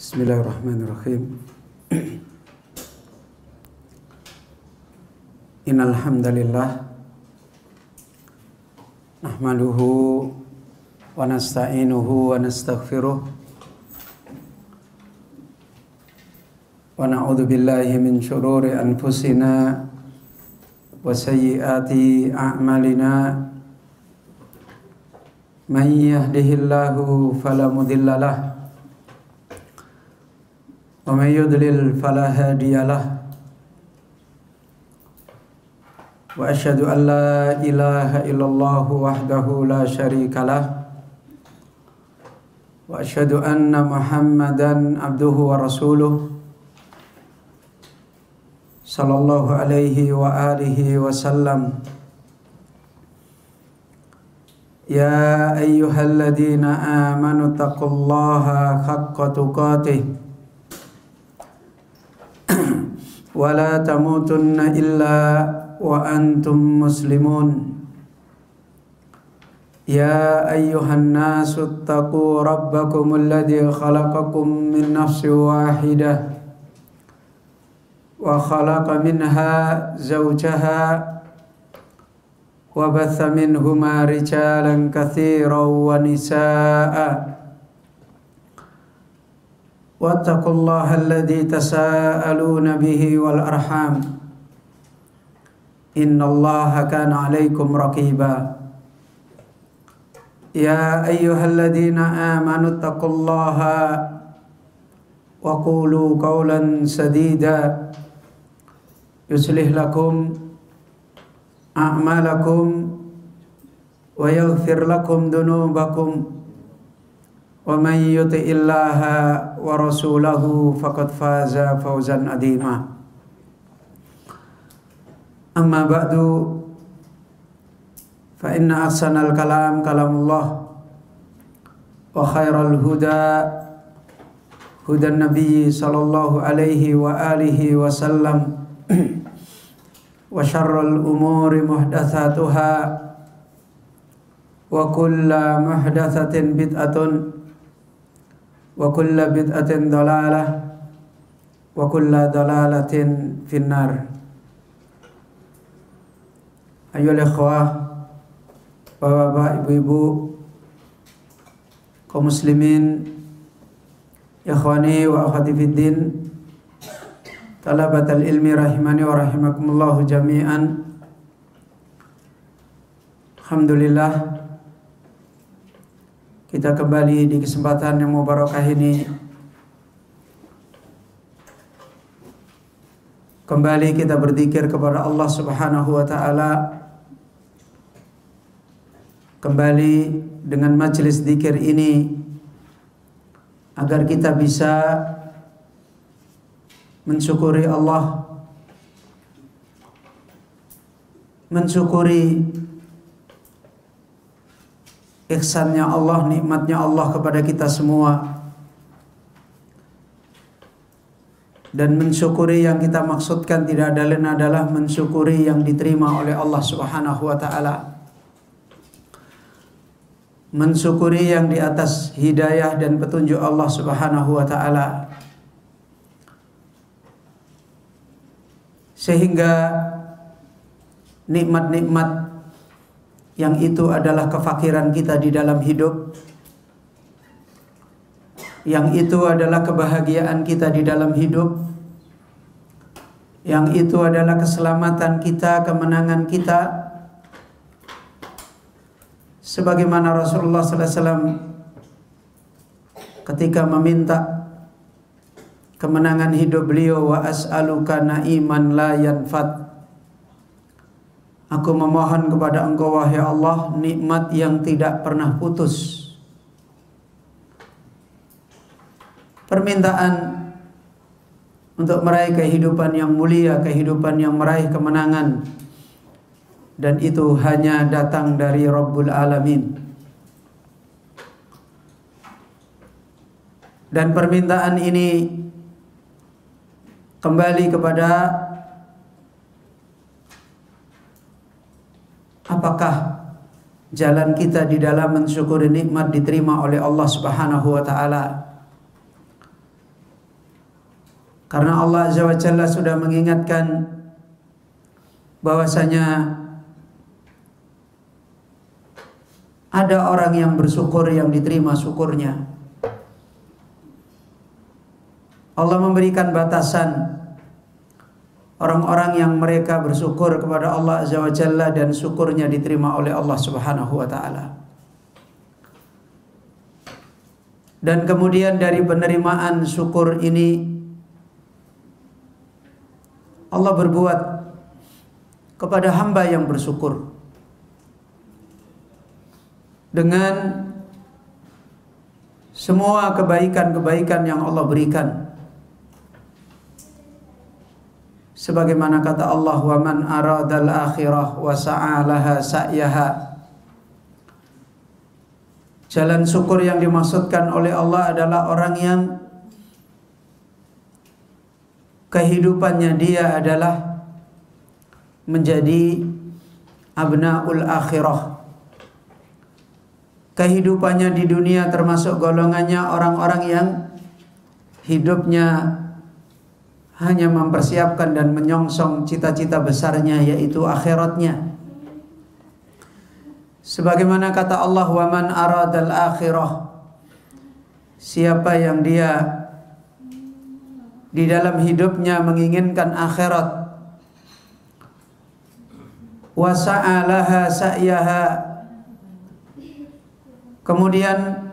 Bismillahirrahmanirrahim. Innal hamdalillah nahmaduhu wa nasta'inuhu wa nastaghfiruh wa na'udzu billahi min syururi anfusina wa sayyiati a'malina. Man yahdihillahu fala mudilla lahu wa man yudlil fala hadiya lahu. Wa asyhadu an la ilaha illallah wahdahu la syarika lah. Wa asyhadu anna Muhammadan abduhu wa rasuluh sallallahu alaihi wa alihi wa sallam. Ya ayyuhalladzina amanu taqullaha haqqa tuqatih wa la tamutunna illa wa antum muslimun. Ya ayyuhan nasu taqu rabbakumul ladzi khalaqakum min nafsin wahidah wa khalaqa minha zawjaha wa batha minhuma rijalan katsiran wa nisaa'a. Wattaqullaha alladzi tasaaluna bihi wal arham. Innallaha kana 'alaikum raqiba. Ya ayyuhalladzina amanu taqullaha wa qulu qawlan sadida yuslih lakum a'malakum wa yaghfir lakum dhunubakum. Wa man yuti'illaha wa rasulahu faqad faza fawzan 'azima. Amma ba'du, fa inna ahsanal kalam kalamullah wa khairal huda hudan nabiy sallallahu alaihi wa alihi wa sallam wa syarrul umuri muhdatsatuha wa kullu muhdatsatin bid'atun wa kullu bid'atin dhalalah wa kullu dhalalatin finnar. Ayolah ikhwah, bapak-bapak, ibu-ibu, kaum muslimin, ikhwani wa akhwati fiddin, talabatal ilmi rahimani wa rahimakumullahu jami'an. Alhamdulillah, kita kembali di kesempatan yang mubarakah ini, kembali kita berzikir kepada Allah Subhanahu wa taala, kembali dengan majelis zikir ini agar kita bisa mensyukuri Allah, mensyukuri ihsannya Allah, nikmatnya Allah kepada kita semua, dan mensyukuri yang kita maksudkan tidak ada lain adalah mensyukuri yang diterima oleh Allah Subhanahu wa taala, mensyukuri yang di atas hidayah dan petunjuk Allah Subhanahu wa taala, sehingga nikmat-nikmat yang itu adalah kefakiran kita di dalam hidup, yang itu adalah kebahagiaan kita di dalam hidup, yang itu adalah keselamatan kita, kemenangan kita. Sebagaimana Rasulullah sallallahu alaihi wasallam ketika meminta kemenangan hidup beliau, wa as'aluka na'iman la yanfad. Aku memohon kepada Engkau wahai Allah nikmat yang tidak pernah putus. Permintaan untuk meraih kehidupan yang mulia, kehidupan yang meraih kemenangan, dan itu hanya datang dari Rabbul Alamin. Dan permintaan ini kembali kepada apakah jalan kita di dalam mensyukuri nikmat diterima oleh Allah Subhanahu wa taala. Karena Allah Azza wa Jalla sudah mengingatkan bahwasanya ada orang yang bersyukur yang diterima syukurnya. Allah memberikan batasan orang-orang yang mereka bersyukur kepada Allah Azza wa Jalla dan syukurnya diterima oleh Allah Subhanahu wa taala. Dan kemudian dari penerimaan syukur ini Allah berbuat kepada hamba yang bersyukur dengan semua kebaikan-kebaikan yang Allah berikan. Sebagaimana kata Allah, "Wa man aradal akhirah wa sa'alaha sa'yaha." Jalan syukur yang dimaksudkan oleh Allah adalah orang yang kehidupannya dia adalah menjadi abnaul akhirah. Kehidupannya di dunia termasuk golongannya orang-orang yang hidupnya hanya mempersiapkan dan menyongsong cita-cita besarnya, yaitu akhiratnya. Sebagaimana kata Allah, "Wa man aradal akhirah." Siapa yang dia di dalam hidupnya menginginkan akhirat, wa sa'alaha sa'yaha, kemudian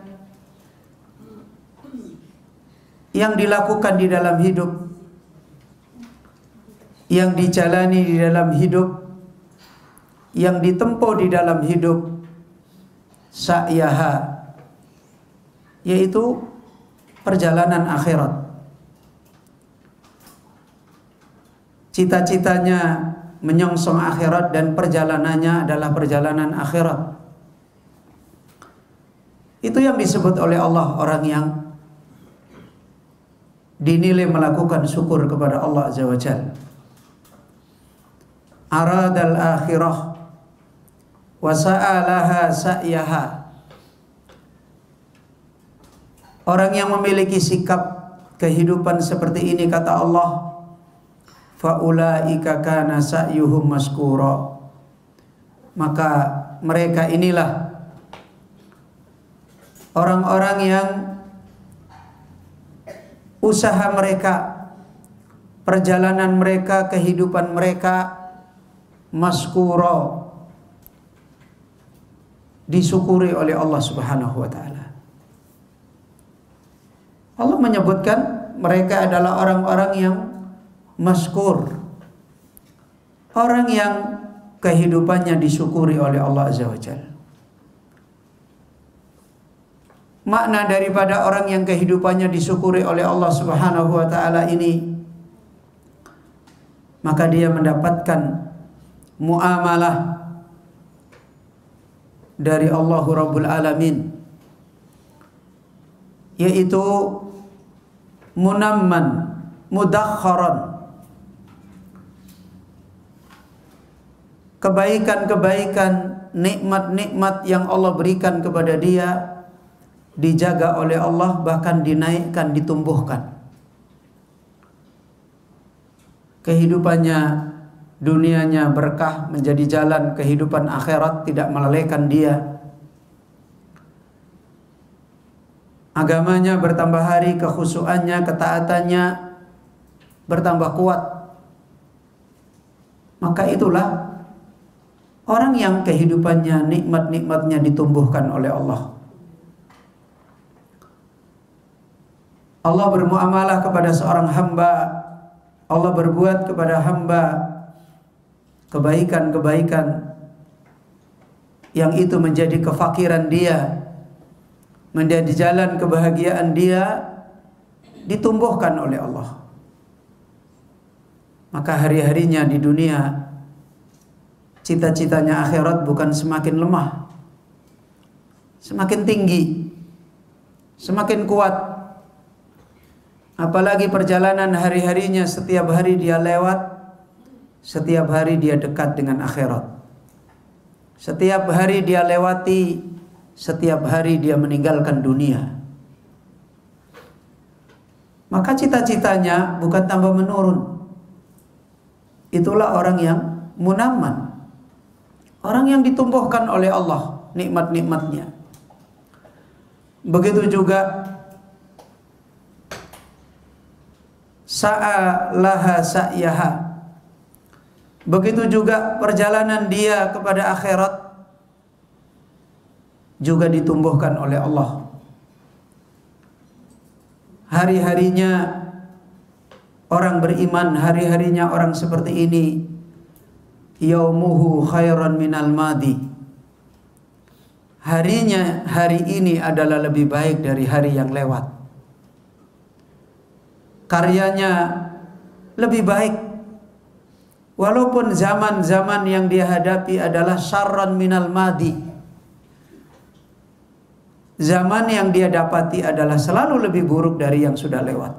yang dilakukan di dalam hidup, yang dijalani di dalam hidup, yang ditempuh di dalam hidup, sa'yaha, yaitu perjalanan akhirat. Cita-citanya menyongsong akhirat dan perjalanannya adalah perjalanan akhirat. Itu yang disebut oleh Allah orang yang dinilai melakukan syukur kepada Allah Azza wa Jalla. Aradal akhirah wa sa'alaha sa'yaha. Orang yang memiliki sikap kehidupan seperti ini, kata Allah, faulaika kana sa'yuhum maskura. Maka mereka inilah orang-orang yang usaha mereka, perjalanan mereka, kehidupan mereka maskura, disyukuri oleh Allah Subhanahu wa taala. Allah menyebutkan mereka adalah orang-orang yang maskur, orang yang kehidupannya disyukuri oleh Allah Azza wa Jalla. Makna daripada orang yang kehidupannya disyukuri oleh Allah Subhanahu wa taala ini, maka dia mendapatkan muamalah dari Allah Rabbul Alamin, yaitu munamman mudakharan, kebaikan-kebaikan, nikmat-nikmat yang Allah berikan kepada dia dijaga oleh Allah, bahkan dinaikkan, ditumbuhkan. Kehidupannya, dunianya berkah, menjadi jalan kehidupan akhirat, tidak melalaikan dia. Agamanya bertambah hari, kekhusyuannya, ketaatannya bertambah kuat. Maka itulah orang yang kehidupannya, nikmat-nikmatnya ditumbuhkan oleh Allah. Allah bermuamalah kepada seorang hamba, Allah berbuat kepada hamba kebaikan-kebaikan yang itu menjadi kefakiran dia, menjadi jalan kebahagiaan dia, ditumbuhkan oleh Allah. Maka hari-harinya di dunia, cita-citanya akhirat bukan semakin lemah, semakin tinggi, semakin kuat. Apalagi perjalanan hari-harinya, setiap hari dia lewat, setiap hari dia dekat dengan akhirat. Setiap hari dia lewati, setiap hari dia meninggalkan dunia. maka cita-citanya bukan tambah menurun. Itulah orang yang munamman, orang yang ditumbuhkan oleh Allah nikmat-nikmatnya. Begitu juga sa'alaha sa'yaha, begitu juga perjalanan dia kepada akhirat juga ditumbuhkan oleh Allah. Hari-harinya orang beriman, hari-harinya orang seperti ini, yaumuhu khairan minal madi. Harinya, hari ini adalah lebih baik dari hari yang lewat. Karyanya lebih baik. Walaupun zaman-zaman yang dia hadapi adalah syarran minal madi. Zaman yang dia dapati adalah selalu lebih buruk dari yang sudah lewat.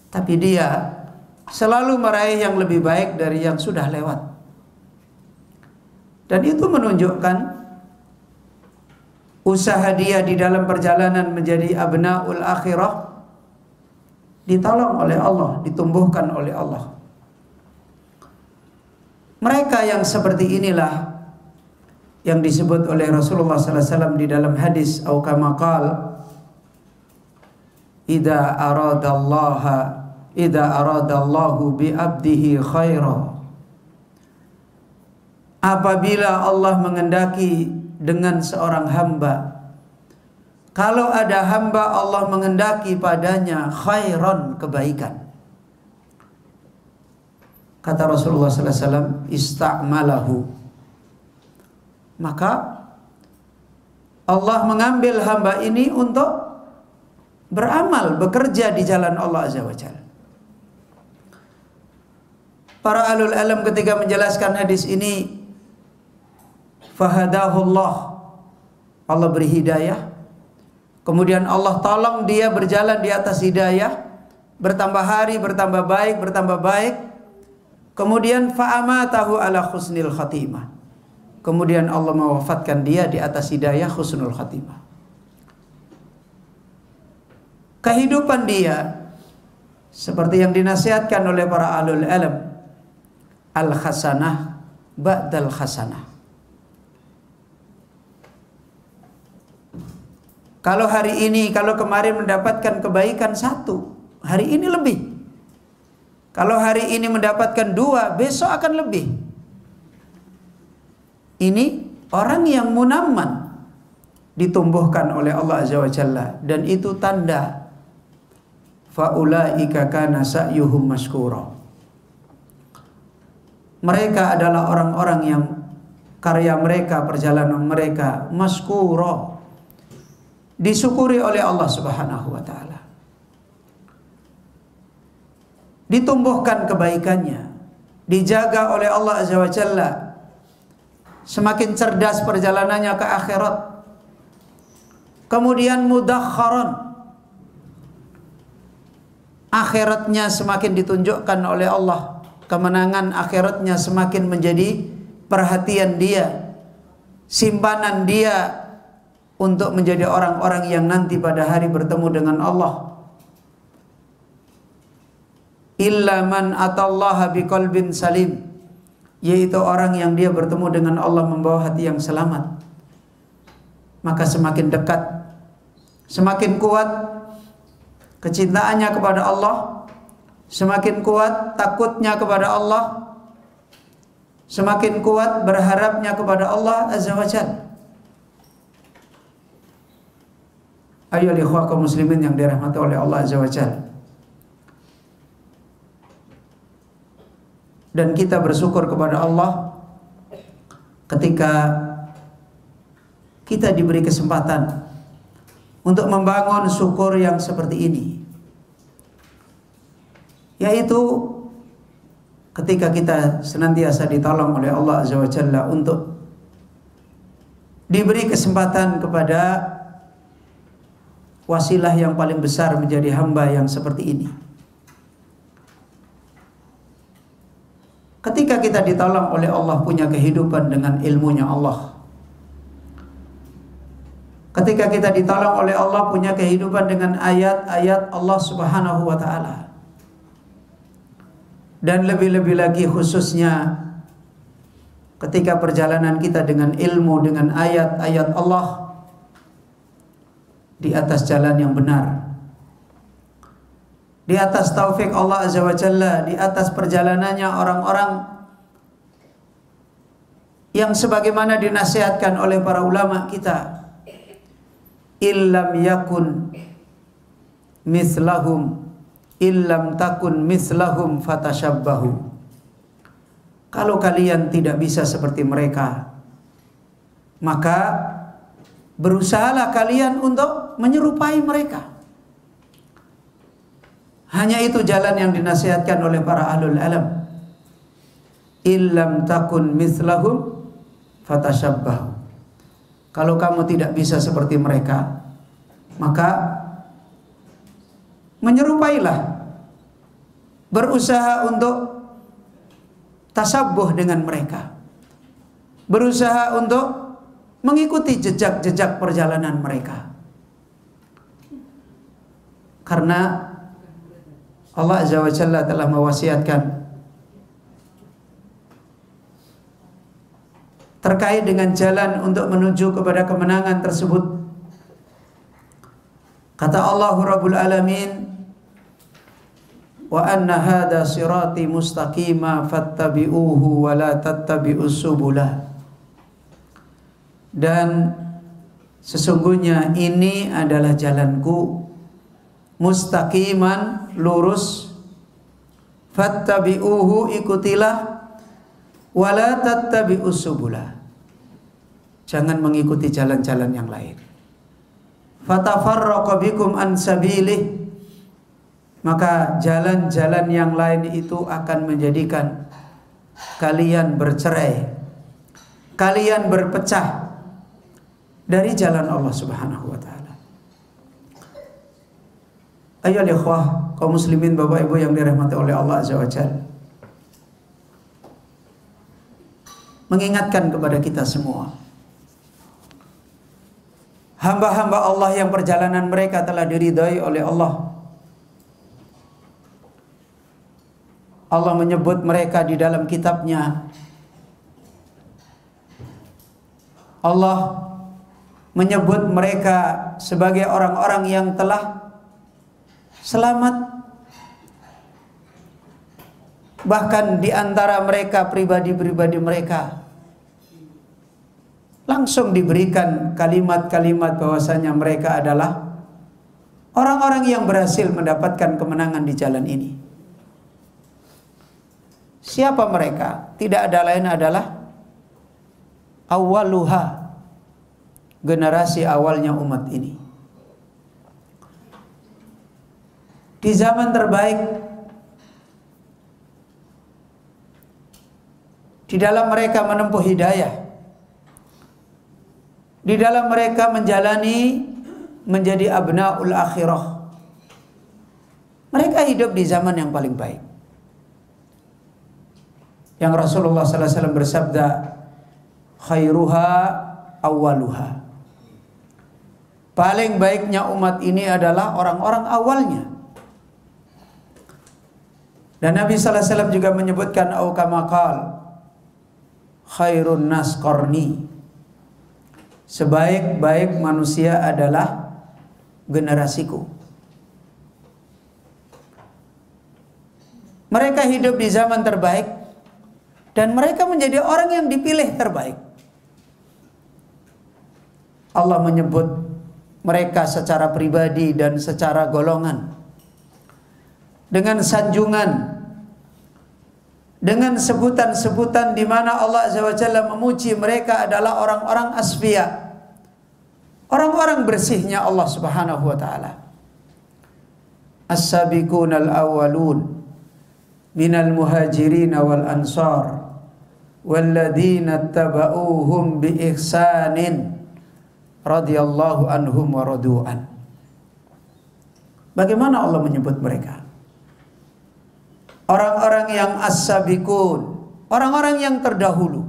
Tapi dia selalu meraih yang lebih baik dari yang sudah lewat. Dan itu menunjukkan usaha dia di dalam perjalanan menjadi abnaul akhirah ditolong oleh Allah, ditumbuhkan oleh Allah. Mereka yang seperti inilah yang disebut oleh Rasulullah sallallahu alaihi wasallam di dalam hadis au kama qala idza aradallahu bi abdihi khaira. Apabila Allah mengendaki dengan seorang hamba, kalau ada hamba Allah mengendaki padanya khairan, kebaikan, kata Rasulullah sallallahu alaihi wasallam, ista'malahu, maka Allah mengambil hamba ini untuk beramal, bekerja di jalan Allah Azza wa Jalla. Para ahlul alam ketika menjelaskan hadis ini, fahadahullah, Allah beri hidayah, kemudian Allah tolong dia berjalan di atas hidayah, bertambah hari, bertambah baik, kemudian fa'amatahu ala husnil khatimah, kemudian Allah mewafatkan dia di atas hidayah husnul khatimah. Kehidupan dia seperti yang dinasihatkan oleh para ahlul ilm, al-hasanah ba'dal hasanah. Kalau hari ini, kalau kemarin mendapatkan kebaikan satu, hari ini lebih. Kalau hari ini mendapatkan dua, besok akan lebih. Ini orang yang munamman, ditumbuhkan oleh Allah Azza wa Jalla, dan itu tanda faulaika kana sa'yuhum mashkura. Mereka adalah orang-orang yang karya mereka, perjalanan mereka mashkura, disyukuri oleh Allah Subhanahu wa taala. Ditumbuhkan kebaikannya, dijaga oleh Allah Azza wa Jalla. Semakin cerdas perjalanannya ke akhirat. Kemudian mudakharan, akhiratnya semakin ditunjukkan oleh Allah. Kemenangan akhiratnya semakin menjadi perhatian dia, simpanan dia untuk menjadi orang-orang yang nanti pada hari bertemu dengan Allah. Illa man atallaha biqalbin salim, yaitu orang yang dia bertemu dengan Allah membawa hati yang selamat. Maka semakin dekat, semakin kuat kecintaannya kepada Allah, semakin kuat takutnya kepada Allah, semakin kuat berharapnya kepada Allah Azza wa Jalla. Ayolah ikhwah kaum muslimin yang dirahmati oleh Allah Azza wa Jalla. Dan kita bersyukur kepada Allah ketika kita diberi kesempatan untuk membangun syukur yang seperti ini, yaitu ketika kita senantiasa ditolong oleh Allah Azza wa Jalla untuk diberi kesempatan kepada wasilah yang paling besar menjadi hamba yang seperti ini. Ketika kita ditolong oleh Allah punya kehidupan dengan ilmunya Allah, Ketika kita ditolong oleh Allah, punya kehidupan dengan ayat-ayat Allah Subhanahu wa taala. Dan lebih-lebih lagi khususnya ketika perjalanan kita dengan ilmu, dengan ayat-ayat Allah di atas jalan yang benar, di atas taufik Allah Azza wa Jalla, di atas perjalanannya orang-orang yang sebagaimana dinasihatkan oleh para ulama kita, illam yakun mislahum illam takun mislahum fatashabbahu. Kalau kalian tidak bisa seperti mereka, maka berusahalah kalian untuk menyerupai mereka. Hanya itu jalan yang dinasihatkan oleh para ahlul alam. Illam takun mislahum fatashabbahu. Kalau kamu tidak bisa seperti mereka, maka menyerupailah. Berusaha untuk tasabbuh dengan mereka. Berusaha untuk mengikuti jejak-jejak perjalanan mereka. Karena Allah Azza wa Jalla telah mewasiatkan terkait dengan jalan untuk menuju kepada kemenangan tersebut. Kata Allah Rabbul Alamin, wa anna hadha sirati mustaqima fattabi'uhu wa la tattabi'us subula. Dan sesungguhnya ini adalah jalanku, mustaqiman, lurus, fattabi'uhu, ikutilah, wa la tattabi'us subula, jangan mengikuti jalan-jalan yang lain. Fatafarraqa bikum an sabilih, maka jalan-jalan yang lain itu akan menjadikan kalian bercerai, kalian berpecah dari jalan Allah Subhanahu wa taala. Ayo ikhwah, kaum muslimin, bapak ibu yang dirahmati oleh Allah Azza wa Jalla, mengingatkan kepada kita semua, hamba-hamba Allah yang perjalanan mereka telah diridhai oleh Allah. Allah menyebut mereka di dalam kitabnya. Allah menyebut mereka sebagai orang-orang yang telah selamat. Bahkan di antara mereka, pribadi-pribadi mereka, langsung diberikan kalimat-kalimat bahwasanya mereka adalah orang-orang yang berhasil mendapatkan kemenangan di jalan ini. Siapa mereka? Tidak ada lain adalah awwaluha, generasi awalnya umat ini. Di zaman terbaik, di dalam mereka menempuh hidayah, di dalam mereka menjalani menjadi abnaul akhirah. Mereka hidup di zaman yang paling baik. Yang Rasulullah SAW bersabda, khairuha awwaluha. Paling baiknya umat ini adalah orang-orang awalnya. Dan Nabi SAW juga menyebutkan, au kama qala, khairun nas qarni. Sebaik-baik manusia adalah generasiku. Mereka hidup di zaman terbaik dan mereka menjadi orang yang dipilih terbaik. Allah menyebut mereka secara pribadi dan secara golongan dengan sanjungan, dengan sebutan-sebutan di mana Allah Azza wa Jalla memuji mereka adalah orang-orang asfiya, orang-orang bersihnya Allah Subhanahu wa taala. As-sabiqunal awwalun minal muhajirin wal ansar walladzina tabauhum bi ihsanin radhiyallahu anhum wa radu'an. Bagaimana Allah menyebut mereka? Orang-orang yang as-sabiqun, orang-orang yang terdahulu.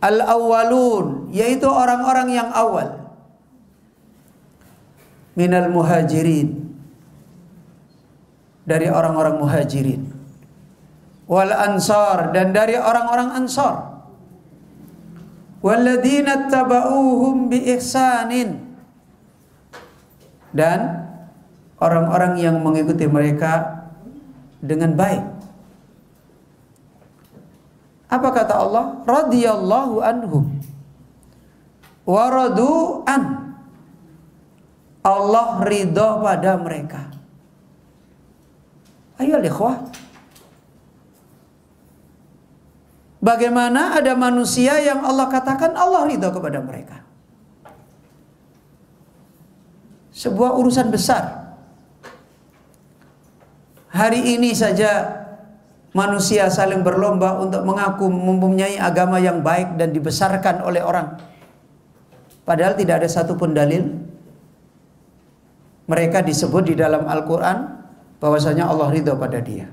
Al-awwalun, yaitu orang-orang yang awal. minal muhajirin, dari orang-orang muhajirin, wal ansar, dan dari orang-orang ansar, walladzina tabauhum bi ihsanin, dan orang-orang yang mengikuti mereka dengan baik. Apa kata Allah? Radhiyallahu anhum wa radu an. Allah ridho pada mereka. Ayo ikhwah. Bagaimana ada manusia yang Allah katakan Allah ridho kepada mereka? Sebuah urusan besar. Hari ini saja manusia saling berlomba untuk mengaku mempunyai agama yang baik dan dibesarkan oleh orang. Padahal tidak ada satupun dalil. Mereka disebut di dalam Al-Quran bahwasanya Allah ridho pada dia.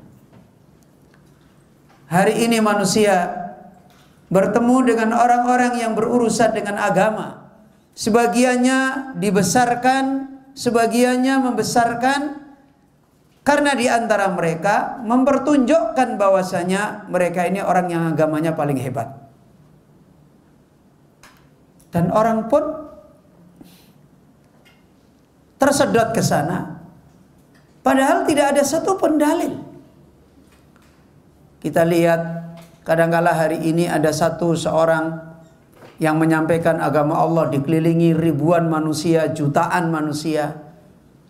Hari ini manusia bertemu dengan orang-orang yang berurusan dengan agama. Sebagiannya dibesarkan, sebagiannya membesarkan, karena di antara mereka mempertunjukkan bahwasanya mereka ini orang yang agamanya paling hebat. Dan orang pun tersedot ke sana, padahal tidak ada satu pun dalil. Kita lihat kadangkala hari ini ada seorang yang menyampaikan agama Allah dikelilingi ribuan manusia, jutaan manusia,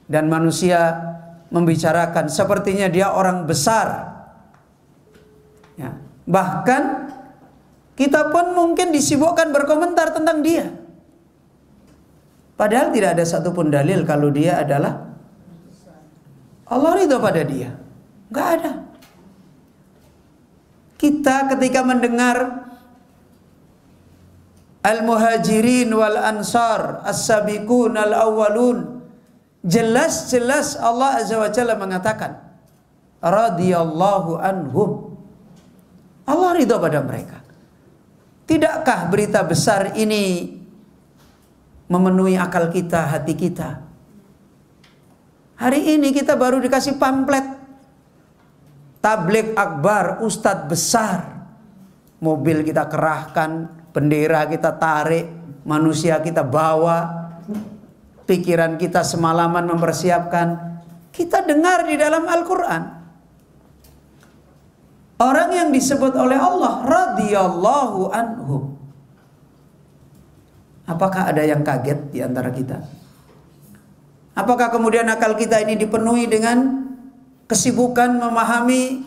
dan manusia membicarakan sepertinya dia orang besar. Ya. Bahkan kita pun mungkin disibukkan berkomentar tentang dia. Padahal tidak ada satupun dalil kalau dia adalah Allah ridho pada dia. Enggak ada. Kita ketika mendengar al-muhajirin wal ansar as-sabiqun al-awwalun, jelas-jelas Allah Azza wa Jalla mengatakan radhiyallahu anhum. Allah ridho pada mereka. Tidakkah berita besar ini memenuhi akal kita, hati kita? Hari ini kita baru dikasih pamflet tabligh akbar, ustadz besar, mobil kita kerahkan, bendera kita tarik, manusia kita bawa, pikiran kita semalaman mempersiapkan. Kita dengar di dalam Al-Quran orang yang disebut oleh Allah radhiyallahu anhum. Apakah ada yang kaget di antara kita? Apakah kemudian akal kita ini dipenuhi dengan kesibukan memahami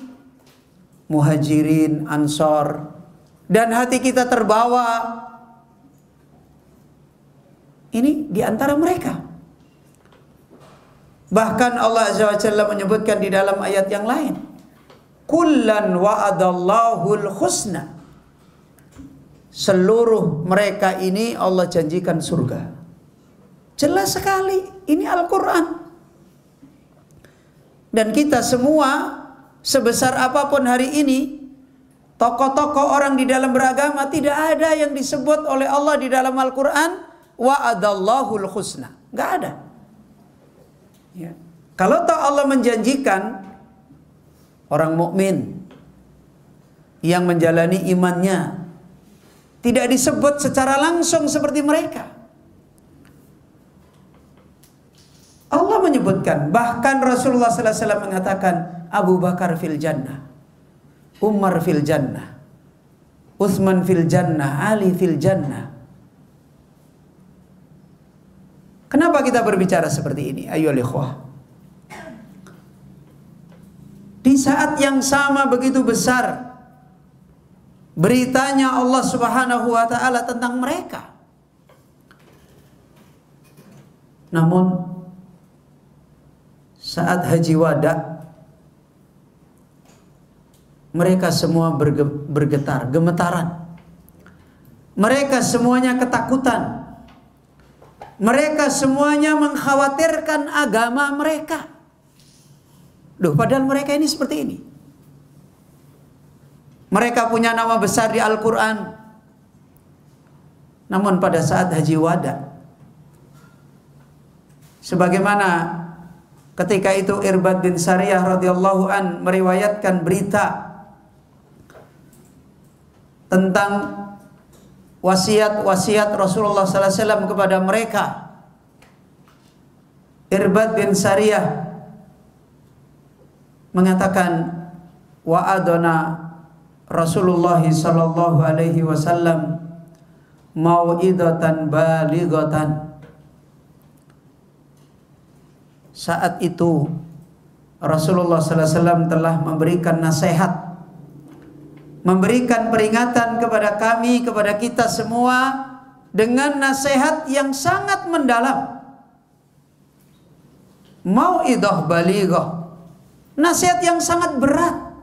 muhajirin, ansor, dan hati kita terbawa ini di antara mereka? Bahkan Allah Azza wa Jalla menyebutkan di dalam ayat yang lain, kullan wa'adallahul husna. Seluruh mereka ini Allah janjikan surga. Jelas sekali, ini Al-Quran. Dan kita semua, sebesar apapun hari ini, tokoh-tokoh orang di dalam beragama, tidak ada yang disebut oleh Allah di dalam Al-Quran wa'adallahul husna. Gak ada. Ya. Kalau toh Allah menjanjikan orang mukmin yang menjalani imannya tidak disebut secara langsung seperti mereka. Allah menyebutkan, bahkan Rasulullah sallallahu alaihi wasallam mengatakan Abu Bakar fil jannah, Umar fil jannah, Utsman fil jannah, Ali fil jannah. Kenapa kita berbicara seperti ini? Ayo ikhwah. Di saat yang sama begitu besar beritanya Allah Subhanahu wa taala tentang mereka. Namun saat haji wada mereka semua bergetar, gemetaran. Mereka semuanya ketakutan. Mereka semuanya mengkhawatirkan agama mereka. Duh, padahal mereka ini seperti ini. Mereka punya nama besar di Al-Quran. Namun pada saat haji wada, Sebagaimana ketika itu Irbad bin Sariyah radhiyallahu an meriwayatkan berita tentang wasiat-wasiat Rasulullah sallallahu alaihi wasallam kepada mereka. Irbad bin Sariyah mengatakan, wa'adana Rasulullah sallallahu alaihi wasallam mau'idatan balighatan. Saat itu Rasulullah sallallahu alaihi wasallam telah memberikan nasihat, memberikan peringatan kepada kami, kepada kita semua dengan nasihat yang sangat mendalam. Mau'idah balighah, nasihat yang sangat berat.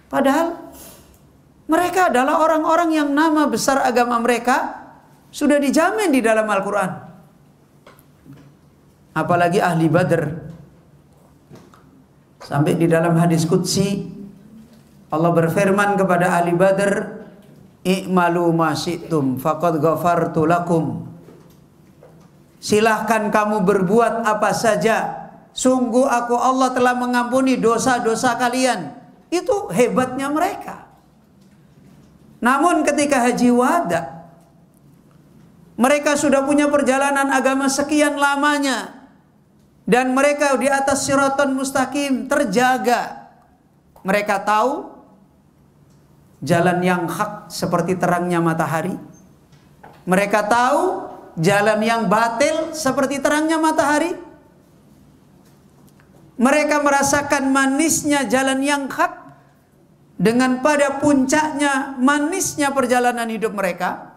Padahal mereka adalah orang-orang yang nama besar agama mereka sudah dijamin di dalam Al-Quran. Apalagi ahli Badr. Sampai di dalam hadis qudsi Allah berfirman kepada ahli Badr, "I'malu ma syi'tum faqad ghafartu lakum." Silahkan kamu berbuat apa saja, sungguh aku Allah telah mengampuni dosa-dosa kalian. Itu hebatnya mereka. Namun ketika haji wada, mereka sudah punya perjalanan agama sekian lamanya, dan mereka di atas siratal mustaqim terjaga. Mereka tahu jalan yang hak seperti terangnya matahari. Mereka tahu jalan yang batil seperti terangnya matahari. Mereka merasakan manisnya jalan yang hak, dengan pada puncaknya manisnya perjalanan hidup mereka.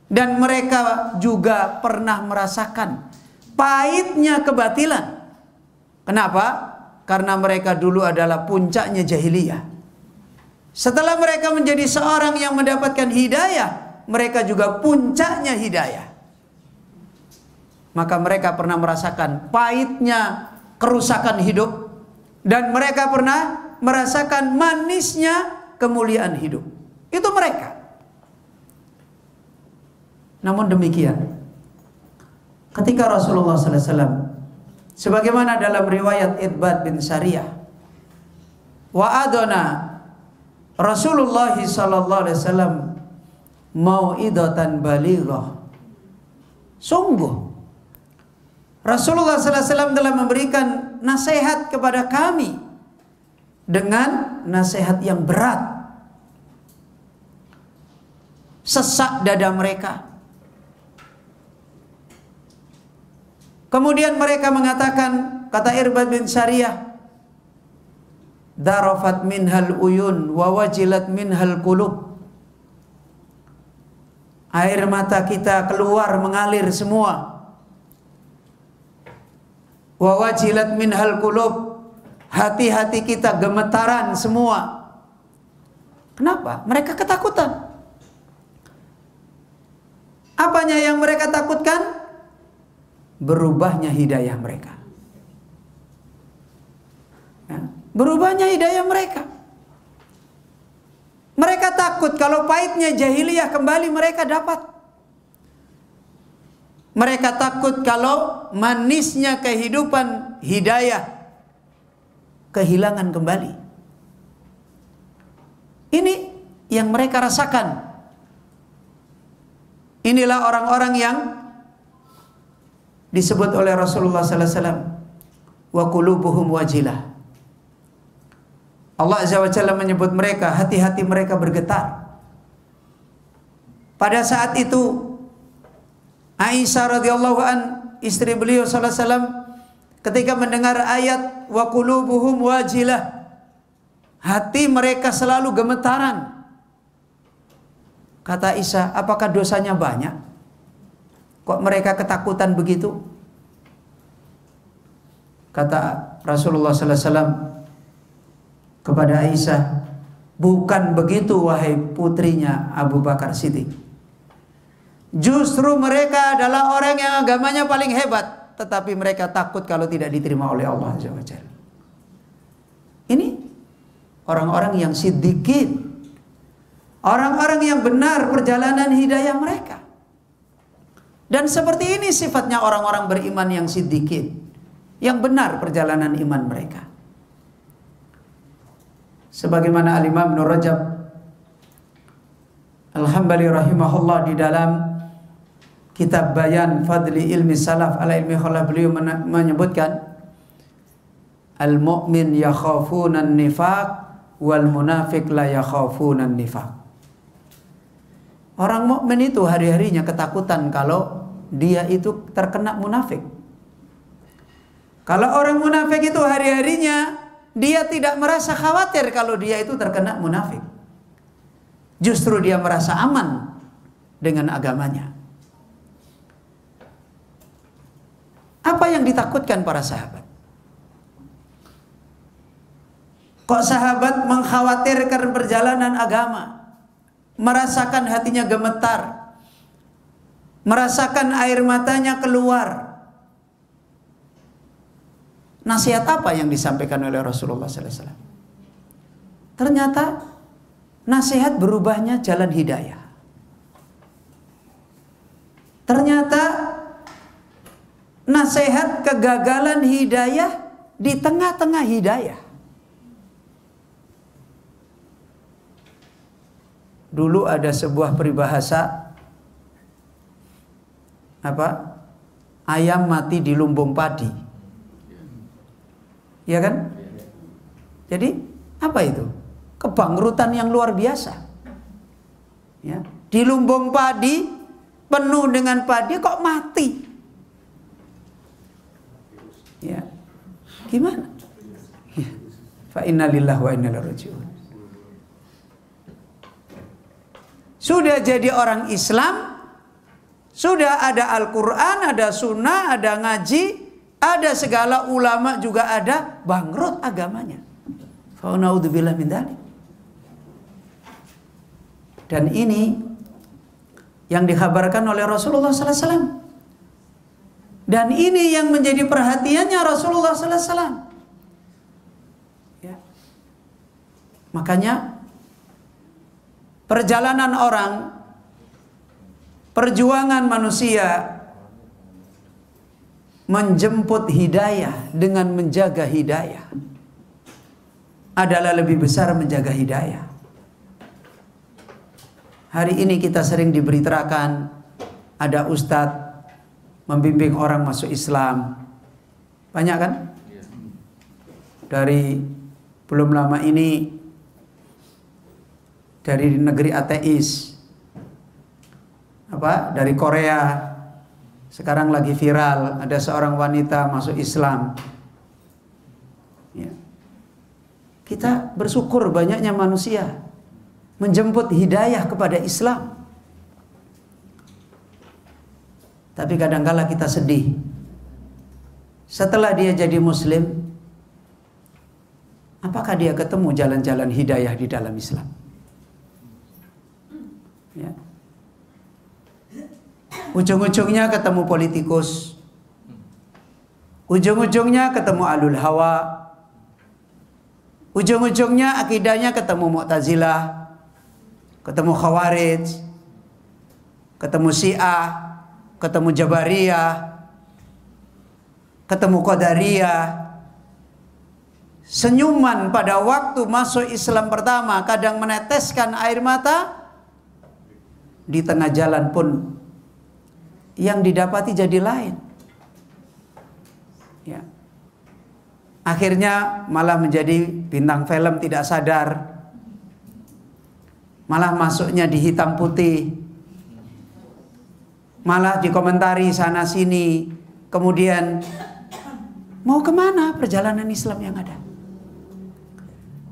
Dan mereka juga pernah merasakan pahitnya kebatilan. Kenapa? Karena mereka dulu adalah puncaknya jahiliyah. Setelah mereka menjadi seorang yang mendapatkan hidayah, mereka juga puncaknya hidayah. Maka mereka pernah merasakan pahitnya kerusakan hidup, dan mereka pernah merasakan manisnya kemuliaan hidup. Itu mereka. Namun demikian, ketika Rasulullah sallallahu alaihi wasallam, sebagaimana dalam riwayat Irbad bin Sariyah, wa'adana Rasulullah sallallahu alaihi wasallam mau'idatan balighah. Sungguh Rasulullah sallallahu alaihi wasallam telah memberikan nasihat kepada kami dengan nasihat yang berat. Sesak dada mereka. Kemudian mereka mengatakan, kata Irbad bin Sariyah, darafat minhal uyun wa wajilat minhal qulub. Air mata kita keluar mengalir semua. Wa wajilat minhal qulub. Hati-hati kita gemetaran semua. Kenapa? Mereka ketakutan. Apanya yang mereka takutkan? Berubahnya hidayah mereka. Ya, berubahnya hidayah mereka. Mereka takut kalau pahitnya jahiliyah kembali mereka dapat. Mereka takut kalau manisnya kehidupan hidayah kehilangan kembali. Ini yang mereka rasakan. Inilah orang-orang yang disebut oleh Rasulullah sallallahu alaihi wasallam wa qulubuhum wajilah. Allah Azza wa Jalla menyebut mereka, hati-hati mereka bergetar. Pada saat itu Aisyah radhiyallahu an, istri beliau sallallahu alaihi wasallam, ketika mendengar ayat wa qulubuhum wajilah, hati mereka selalu gemetaran. Kata Aisyah, apakah dosanya banyak? Kok mereka ketakutan begitu? Kata Rasulullah sallallahu alaihi wasallam kepada Aisyah, bukan begitu wahai putrinya Abu Bakar Siddiq. Justru mereka adalah orang yang agamanya paling hebat, tetapi mereka takut kalau tidak diterima oleh Allah Azza wa Jalla. Ini orang-orang yang siddiqin, orang-orang yang benar perjalanan hidayah mereka. Dan seperti ini sifatnya orang-orang beriman yang siddiqin, yang benar perjalanan iman mereka. Sebagaimana Al-Imam Ibnu Rajab Al-Hambali rahimahullah di dalam kitab Bayan Fadli Ilmi Salaf ala Ilmi Khalaf, beliau menyebutkan al-mu'min yakhafunan nifaq wal munafiq la yakhafunan nifaq. Orang mukmin itu hari-harinya ketakutan kalau dia itu terkena munafik. Kalau orang munafik itu hari-harinya dia tidak merasa khawatir kalau dia itu terkena munafik. Justru dia merasa aman dengan agamanya. Apa yang ditakutkan para sahabat? Kok sahabat mengkhawatirkan perjalanan agama? Merasakan hatinya gemetar, merasakan air matanya keluar. Nasihat apa yang disampaikan oleh Rasulullah SAW? Ternyata nasihat berubahnya jalan hidayah. Ternyata nasihat kegagalan hidayah di tengah-tengah hidayah. Dulu ada sebuah peribahasa, apa? Ayam mati di lumbung padi. Ya kan? Jadi apa itu? Kebangkrutan yang luar biasa. Ya, di lumbung padi penuh dengan padi kok mati? Ya. Gimana? Ya. Fa inna lillahi wa inna ilaihi raji'un. Sudah jadi orang Islam, sudah ada Al-Quran, ada Sunnah, ada ngaji, ada segala ulama juga ada, bangkrut agamanya. Fa'naudzubillah min dzalik. Dan ini yang dikhabarkan oleh Rasulullah SAW. Dan ini yang menjadi perhatiannya Rasulullah SAW. Ya. Makanya perjalanan orang, perjuangan manusia menjemput hidayah dengan menjaga hidayah adalah lebih besar menjaga hidayah. Hari ini kita sering diberitakan ada ustadz membimbing orang masuk Islam. Banyak kan? Dari belum lama ini dari negeri ateis, dari Korea, sekarang lagi viral, ada seorang wanita masuk Islam. Ya. Kita bersyukur banyaknya manusia menjemput hidayah kepada Islam. Tapi kadangkala kita sedih. Setelah dia jadi Muslim, apakah dia ketemu jalan-jalan hidayah di dalam Islam? Ya. Ujung-ujungnya ketemu politikus, ujung-ujungnya ketemu alul hawa, ujung-ujungnya akidahnya ketemu Mu'tazilah, ketemu Khawarij, ketemu Syiah, ketemu Jabariyah, ketemu Qadariyah. Senyuman pada waktu masuk Islam pertama kadang meneteskan air mata. Di tengah jalan pun yang didapati jadi lain. Ya. Akhirnya malah menjadi bintang film tidak sadar. Malah masuknya di hitam putih. Malah dikomentari sana sini. Kemudian mau kemana perjalanan Islam yang ada?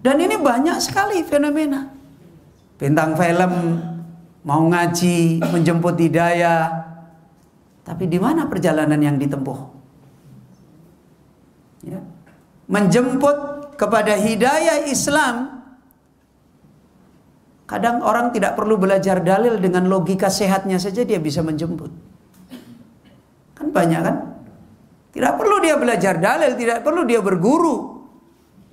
Dan ini banyak sekali fenomena. Bintang film mau ngaji, menjemput hidayah, tapi di mana perjalanan yang ditempuh? Ya. Menjemput kepada hidayah Islam, kadang orang tidak perlu belajar dalil, dengan logika sehatnya saja dia bisa menjemput. Kan banyak kan? Tidak perlu dia belajar dalil, tidak perlu dia berguru.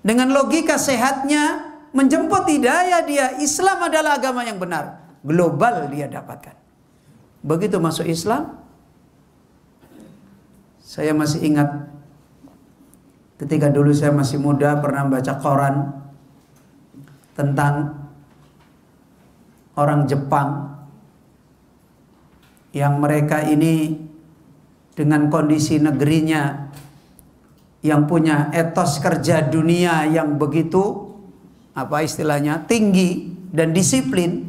Dengan logika sehatnya menjemput hidayah dia, Islam adalah agama yang benar. Global dia dapatkan. Begitu masuk Islam, Saya masih ingat ketika dulu saya masih muda pernah baca koran tentang orang Jepang yang mereka ini dengan kondisi negerinya yang punya etos kerja dunia yang begitu apa istilahnya tinggi dan disiplin,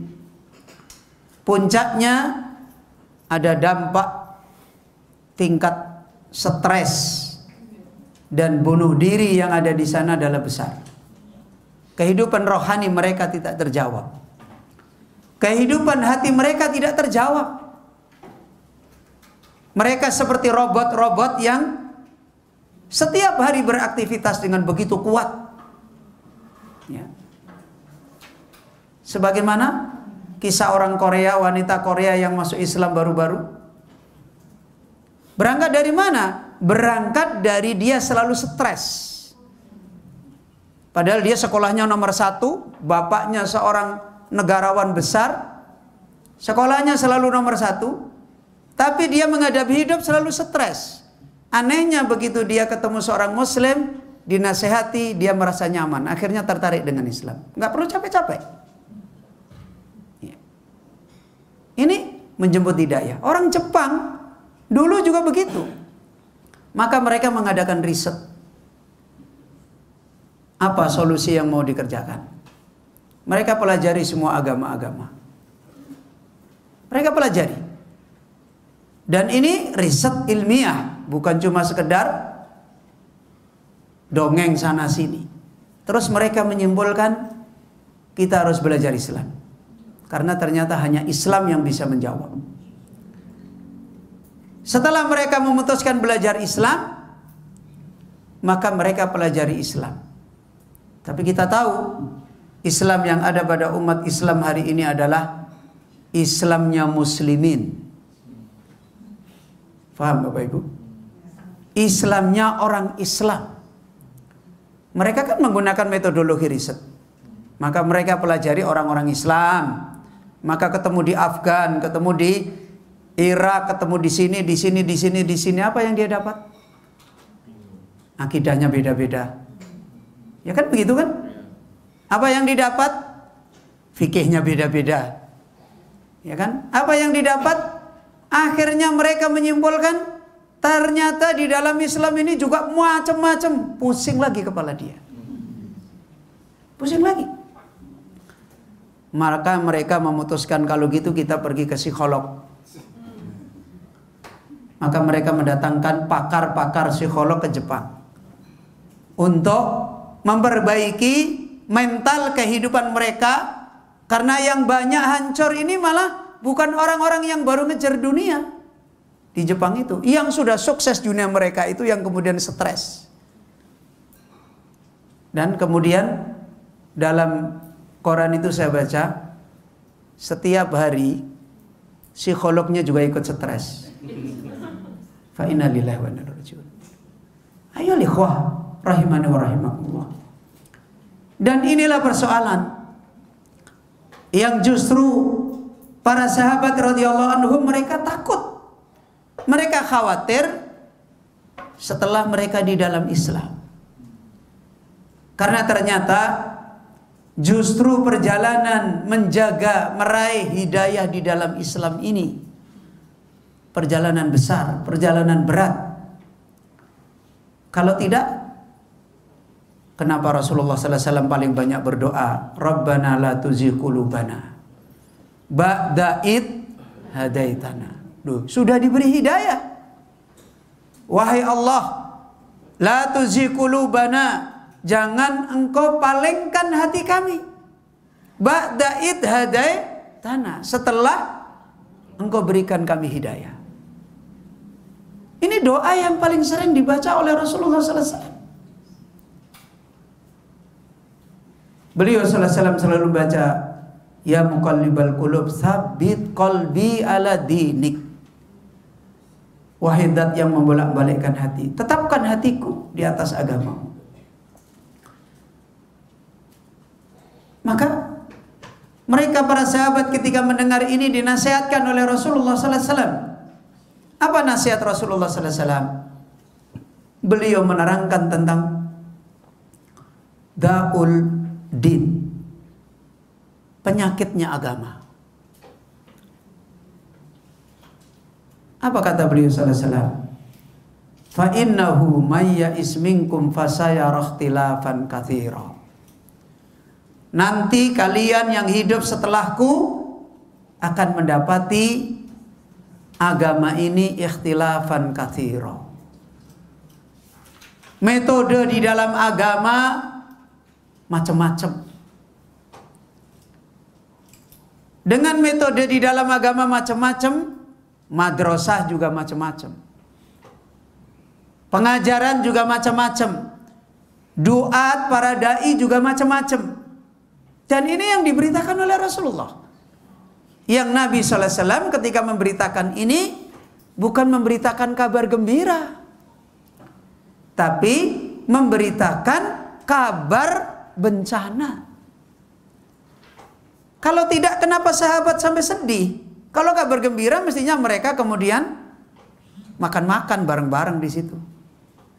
puncaknya ada dampak tingkat stres dan bunuh diri yang ada di sana adalah besar. Kehidupan rohani mereka tidak terjawab. Kehidupan hati mereka tidak terjawab. Mereka seperti robot-robot yang setiap hari beraktivitas dengan begitu kuat. Ya. Sebagaimana kisah orang Korea, wanita Korea yang masuk Islam baru-baru. Berangkat dari mana? Berangkat dari dia selalu stres. Padahal dia sekolahnya nomor 1, bapaknya seorang negarawan besar, sekolahnya selalu nomor 1, tapi dia menghadapi hidup selalu stres. Anehnya begitu dia ketemu seorang muslim, dinasehati, dia merasa nyaman, akhirnya tertarik dengan Islam. Nggak perlu capek-capek. Ini menjemput hidayah. Orang Jepang dulu juga begitu. Maka mereka mengadakan riset. Apa solusi yang mau dikerjakan? Mereka pelajari semua agama-agama. Mereka pelajari. Dan ini riset ilmiah, bukan cuma sekedar dongeng sana sini. Terus mereka menyimpulkan kita harus belajar Islam. Karena ternyata hanya Islam yang bisa menjawab. Setelah mereka memutuskan belajar Islam, maka mereka pelajari Islam. Tapi kita tahu Islam yang ada pada umat Islam hari ini adalah Islamnya muslimin. Faham Bapak Ibu? Islamnya orang Islam. Mereka kan menggunakan metodologi riset. Maka mereka pelajari orang-orang Islam. Maka ketemu di Afgan, ketemu di Irak, ketemu di sini, di sini, di sini, di sini. Apa yang dia dapat? Akidahnya beda-beda. Ya kan begitu kan? Apa yang didapat? Fikihnya beda-beda. Ya kan? Apa yang didapat? Akhirnya mereka menyimpulkan ternyata di dalam Islam ini juga macam-macam. Pusing lagi kepala dia. Pusing lagi. Maka mereka memutuskan kalau gitu kita pergi ke psikolog. Maka mereka mendatangkan pakar-pakar psikolog ke Jepang untuk memperbaiki mental kehidupan mereka. Karena yang banyak hancur ini malah bukan orang-orang yang baru ngejar dunia di Jepang itu. Yang sudah sukses dunia mereka itu yang kemudian stres. Dan kemudian dalam koran itu saya baca, setiap hari psikolognya juga ikut stres. Fa inna lillahi wa inna ilaihi raji'un. Ayo ikhwah rahimani wa rahimakumullah. Dan inilah persoalan yang justru para sahabat radhiyallahu anhum mereka takut. Mereka khawatir setelah mereka di dalam Islam. Karena ternyata justru perjalanan menjaga meraih hidayah di dalam Islam ini perjalanan besar, perjalanan berat. Kalau tidak, kenapa Rasulullah sallallahu alaihi wasallam paling banyak berdoa, Rabbana la tuzigh qulubana ba'da id hadaitana. Duh, sudah diberi hidayah. Wahai Allah, la tuzigh qulubana, jangan engkau palingkan hati kami. Ba'da id hadaitana, setelah engkau berikan kami hidayah. Ini doa yang paling sering dibaca oleh Rasulullah sallallahu alaihi wasallam. Beliau sallallahu alaihi wasallam selalu baca, ya muqallibal qulub tsabbit qalbi ala dinik. Wahai zat yang membolak-balikkan hati, tetapkan hatiku di atas agamamu. Maka mereka para sahabat ketika mendengar ini dinasihatkan oleh Rasulullah sallallahu alaihi wasallam. Apa nasihat Rasulullah sallallahu alaihi wasallam? beliau menerangkan tentang Da'ul Din, penyakitnya agama. Apa kata beliau sallallahu alaihi wasallam? Fa innahu may ya'is minkum fasayara ikhtilafan katsira. Nanti kalian yang hidup setelahku akan mendapati agama ini ikhtilafan katsira. Metode di dalam agama macam-macam. Dengan metode di dalam agama macam-macam, madrasah juga macam-macam. Pengajaran juga macam-macam. Duat, para dai juga macam-macam. Dan ini yang diberitakan oleh Rasulullah. Yang Nabi sallallahu alaihi wasallam ketika memberitakan ini bukan memberitakan kabar gembira, tapi memberitakan kabar bencana. Kalau tidak, kenapa sahabat sampai sedih? Kalau kabar gembira mestinya mereka kemudian makan-makan bareng-bareng di situ.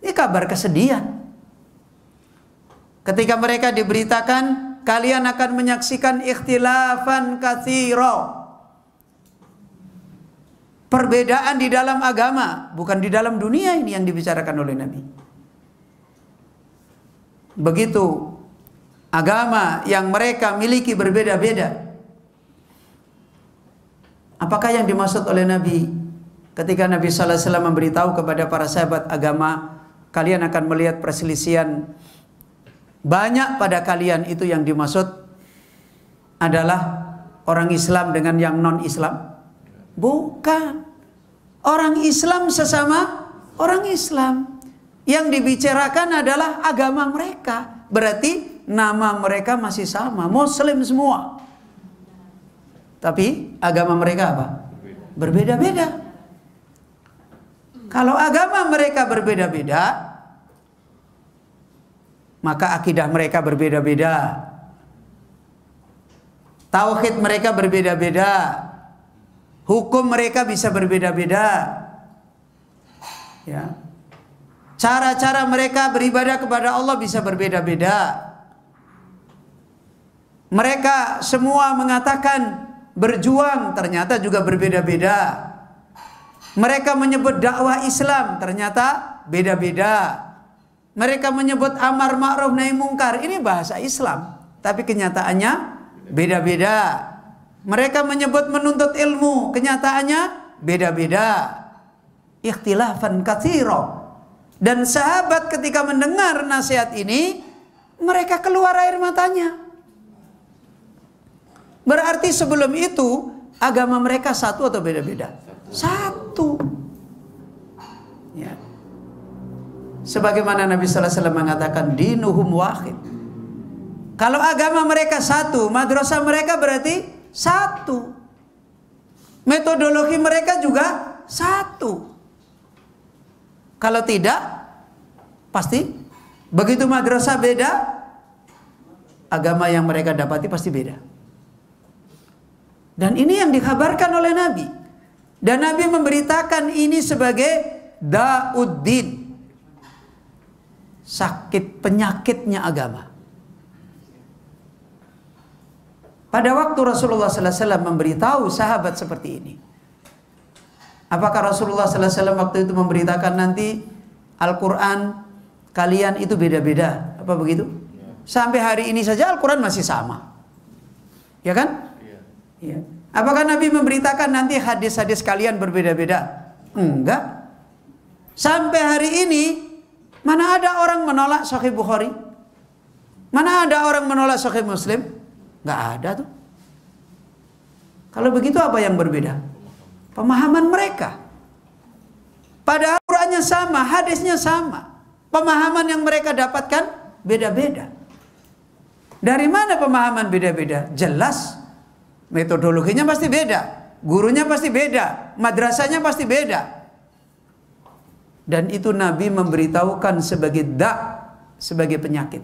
Ini kabar kesedihan. Ketika mereka diberitakan kalian akan menyaksikan ikhtilafan katsira. Perbedaan di dalam agama, bukan di dalam dunia ini yang dibicarakan oleh Nabi. Begitu agama yang mereka miliki berbeda-beda. Apakah yang dimaksud oleh Nabi ketika Nabi sallallahu alaihi wasallam memberitahu kepada para sahabat agama, kalian akan melihat perselisihan banyak pada kalian, itu yang dimaksud adalah orang Islam dengan yang non-Islam? Bukan. Orang Islam sesama orang Islam. Yang dibicarakan adalah agama mereka. Berarti nama mereka masih sama, Muslim semua. Tapi agama mereka apa? Berbeda-beda. Kalau agama mereka berbeda-beda, maka akidah mereka berbeda-beda, tauhid mereka berbeda-beda, hukum mereka bisa berbeda-beda, ya. Cara-cara mereka beribadah kepada Allah bisa berbeda-beda. Mereka semua mengatakan berjuang, ternyata juga berbeda-beda. Mereka menyebut dakwah Islam, ternyata beda-beda. Mereka menyebut amar ma'ruf nahi mungkar, ini bahasa Islam, tapi kenyataannya beda-beda. Mereka menyebut menuntut ilmu, kenyataannya beda-beda. Ikhtilafan katsira. Dan sahabat ketika mendengar nasihat ini, mereka keluar air matanya. Berarti sebelum itu agama mereka satu atau beda-beda? Satu. Ya. Sebagaimana Nabi sallallahu alaihi wasallam mengatakan dinuhum wahid. Kalau agama mereka satu, madrasah mereka berarti satu. Metodologi mereka juga satu. Kalau tidak, pasti begitu madrasah beda, agama yang mereka dapati pasti beda. Dan ini yang dikabarkan oleh Nabi. Dan Nabi memberitakan ini sebagai Da'uddin, sakit penyakitnya agama. Pada waktu Rasulullah sallallahu alaihi wasallam memberitahu sahabat seperti ini, apakah Rasulullah sallallahu alaihi wasallam waktu itu memberitakan nanti Al-Quran kalian itu beda-beda? Apa begitu? Sampai hari ini saja Al-Quran masih sama, ya kan? Ya. Apakah Nabi memberitakan nanti hadis-hadis kalian berbeda-beda? Enggak. Sampai hari ini mana ada orang menolak Sahih Bukhari? Mana ada orang menolak Sahih Muslim? Nggak ada tuh. Kalau begitu apa yang berbeda? Pemahaman mereka. Padahal Qurannya sama, hadisnya sama. Pemahaman yang mereka dapatkan beda-beda. Dari mana pemahaman beda-beda? Jelas metodologinya pasti beda, gurunya pasti beda, madrasahnya pasti beda. Dan itu Nabi memberitahukan sebagai sebagai penyakit.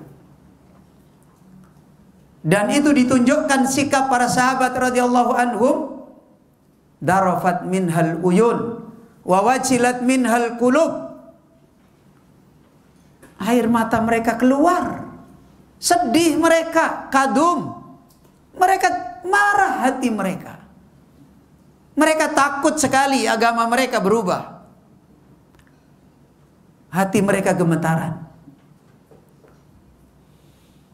Dan itu ditunjukkan sikap para sahabat radhiyallahu anhum, darafat minhal uyun wa wajilat minhal qulub. air mata mereka keluar. Sedih mereka, kadum. Mereka marah hati mereka. Mereka takut sekali agama mereka berubah. Hati mereka gemetaran.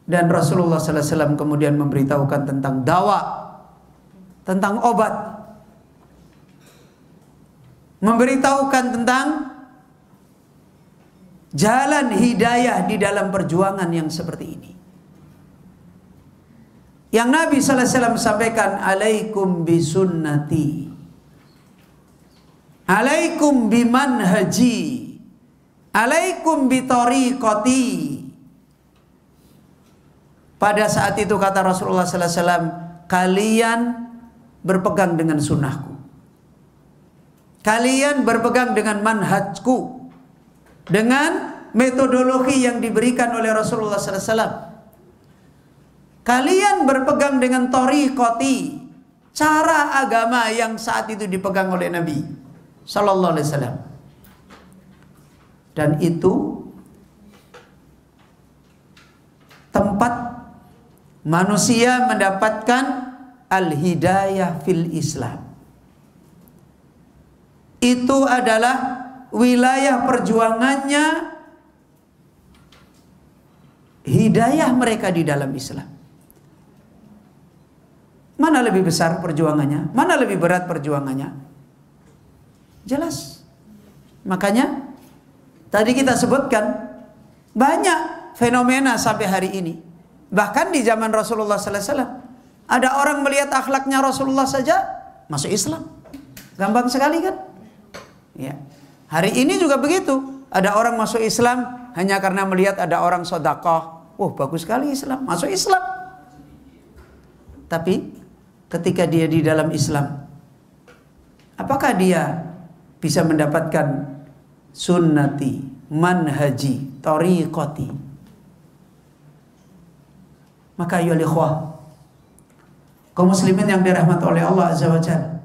Dan Rasulullah sallallahu alaihi wasallam kemudian memberitahukan tentang dawa, tentang obat. Memberitahukan tentang jalan hidayah di dalam perjuangan yang seperti ini. Yang Nabi sallallahu alaihi wasallam sampaikan, alaikum bisunnati, alaikum bimanhaji, alaikum bitariqati. Pada saat itu kata Rasulullah sallallahu alaihi wasallam, kalian berpegang dengan sunnahku, kalian berpegang dengan manhajku, dengan metodologi yang diberikan oleh Rasulullah sallallahu alaihi wasallam. Kalian berpegang dengan tariqati, cara agama yang saat itu dipegang oleh Nabi sallallahu alaihi wasallam. Dan itu tempat manusia mendapatkan al-hidayah fil Islam. Itu adalah wilayah perjuangannya, hidayah mereka di dalam Islam. Mana lebih besar perjuangannya? Mana lebih berat perjuangannya? Jelas. Makanya tadi kita sebutkan banyak fenomena sampai hari ini. Bahkan di zaman Rasulullah sallallahu alaihi wasallam ada orang melihat akhlaknya Rasulullah saja masuk Islam. Gampang sekali kan? Ya. Hari ini juga begitu. Ada orang masuk Islam hanya karena melihat ada orang sedekah. Wah, bagus sekali Islam, masuk Islam. Tapi ketika dia di dalam Islam, apakah dia bisa mendapatkan sunnati, manhaji, tariqati? Maka ayyuhal ikhwah, kaum muslimin yang dirahmati oleh Allah Azza wa Jalla,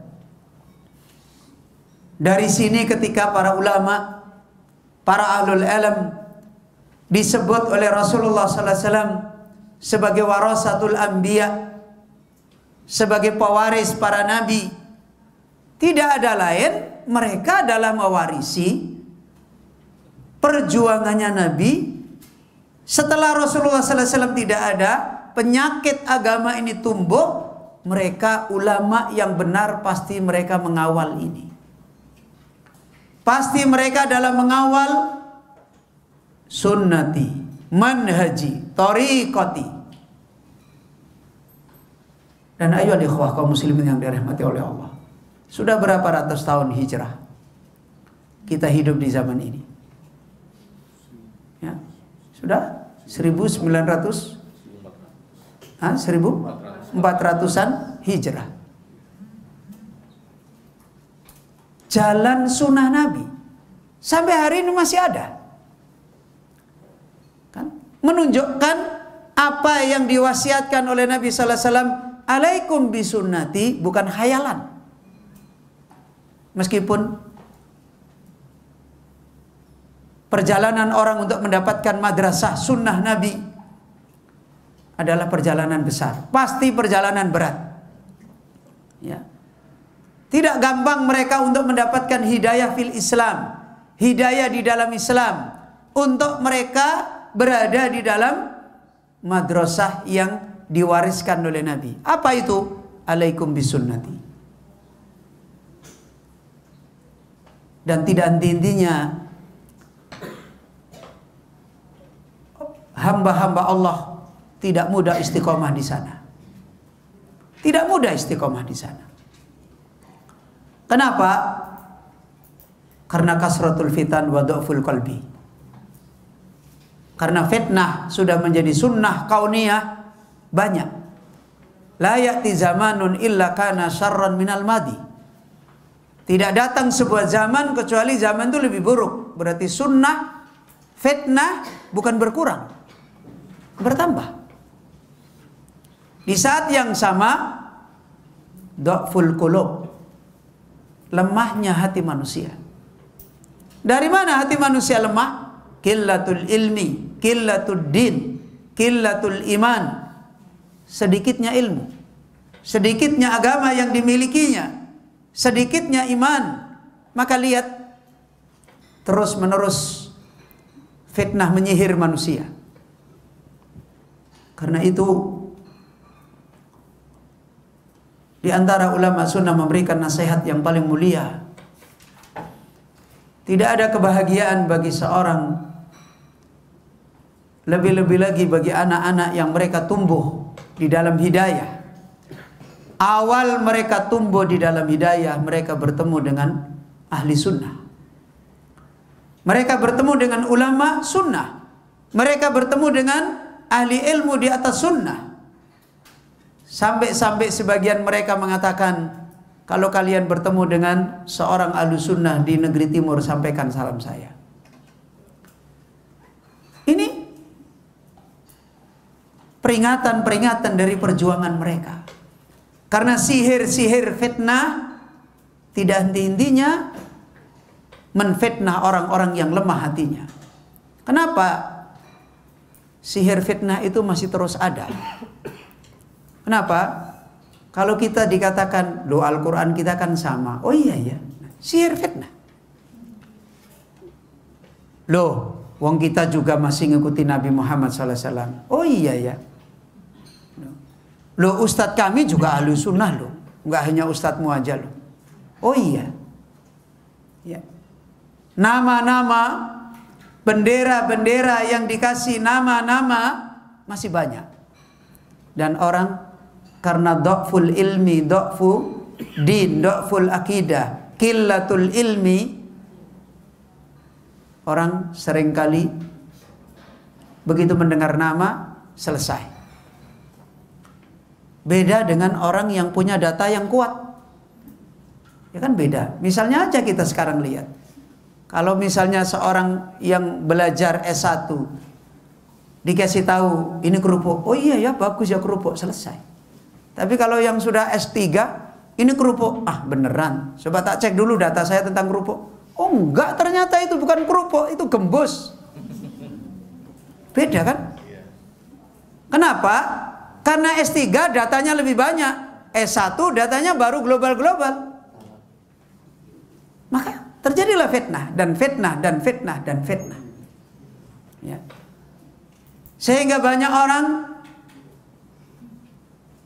dari sini ketika para ulama, para ahlul ilm disebut oleh Rasulullah sallallahu alaihi wasallam sebagai warasatul anbiya, sebagai pewaris para nabi, tidak ada lain, mereka adalah mewarisi perjuangannya Nabi. Setelah Rasulullah sallallahu alaihi wasallam tidak ada, penyakit agama ini tumbuh. Mereka ulama yang benar pasti mereka mengawal ini. Pasti mereka adalah mengawal sunnati, manhaji, tariqati. Dan ayo ikhwah kaum muslimin yang dirahmati oleh Allah, sudah berapa ratus tahun hijrah kita hidup di zaman ini? Ya, sudah 1400-an hijrah. Jalan sunnah Nabi sampai hari ini masih ada, kan? Menunjukkan apa yang diwasiatkan oleh Nabi sallallahu alaihi wasallam, alaikum bisunnati, bukan khayalan. Meskipun perjalanan orang untuk mendapatkan madrasah sunnah Nabi adalah perjalanan besar, pasti perjalanan berat. Ya. Tidak gampang mereka untuk mendapatkan hidayah fil Islam, hidayah di dalam Islam, untuk mereka berada di dalam madrasah yang diwariskan oleh Nabi. Apa itu? Alaikum bisunnati. Dan tidak henti-hentinya hamba-hamba Allah tidak mudah istiqomah di sana. Tidak mudah istiqomah di sana. Kenapa? Karena kasratul fitan wa dha'ful qalbi. Karena fitnah sudah menjadi sunnah kauniyah banyak. La ya'ti zamanun illa kana syarran minal madi. Tidak datang sebuah zaman kecuali zaman itu lebih buruk. Berarti sunnah, fitnah bukan berkurang, bertambah. Di saat yang sama, dha'ful qulub, lemahnya hati manusia. Dari mana hati manusia lemah? qillatul ilmi, qillatul din, qillatul iman. Sedikitnya ilmu, sedikitnya agama yang dimilikinya, sedikitnya iman. Maka lihat, terus menerus fitnah menyihir manusia. Karena itu di antara ulama sunnah memberikan nasihat yang paling mulia. Tidak ada kebahagiaan bagi seorang, lebih-lebih lagi bagi anak-anak yang mereka tumbuh di dalam hidayah. Awal mereka tumbuh di dalam hidayah, mereka bertemu dengan ahli sunnah. Mereka bertemu dengan ulama sunnah. Mereka bertemu dengan ahli ilmu di atas sunnah. Sampai-sampai sebagian mereka mengatakan, kalau kalian bertemu dengan seorang ahli sunnah di negeri timur, sampaikan salam saya. Ini peringatan-peringatan dari perjuangan mereka. Karena sihir-sihir fitnah tidak henti-hentinya menfitnah orang-orang yang lemah hatinya. Kenapa sihir fitnah itu masih terus ada? Kenapa? Kalau kita dikatakan, loh Al-Quran kita kan sama. Oh iya ya, sihir fitnah. Loh, wong kita juga masih ngikuti Nabi Muhammad SAW. Oh iya ya. Loh ustadz kami juga ahli sunnah loh. Nggak hanya ustadzmu aja loh. Oh iya. Ya. Nama-nama, bendera-bendera yang dikasih nama-nama masih banyak. Dan orang karena dhaful ilmi, dhafu din, dhaful akidah, qillatul ilmi, orang seringkali begitu mendengar nama selesai. Beda dengan orang yang punya data yang kuat. Ya kan beda. Misalnya aja kita sekarang lihat. Kalau misalnya seorang yang belajar S1 dikasih tahu ini kerupuk. Oh iya ya, bagus ya kerupuk, selesai. Tapi kalau yang sudah S3, ini kerupuk. Ah beneran. Coba tak cek dulu data saya tentang kerupuk. Oh enggak, ternyata itu bukan kerupuk, itu gembus. Beda kan? Kenapa? Karena S3 datanya lebih banyak, S1 datanya baru global-global. Maka terjadilah fitnah dan fitnah dan fitnah dan fitnah. Ya. Sehingga banyak orang,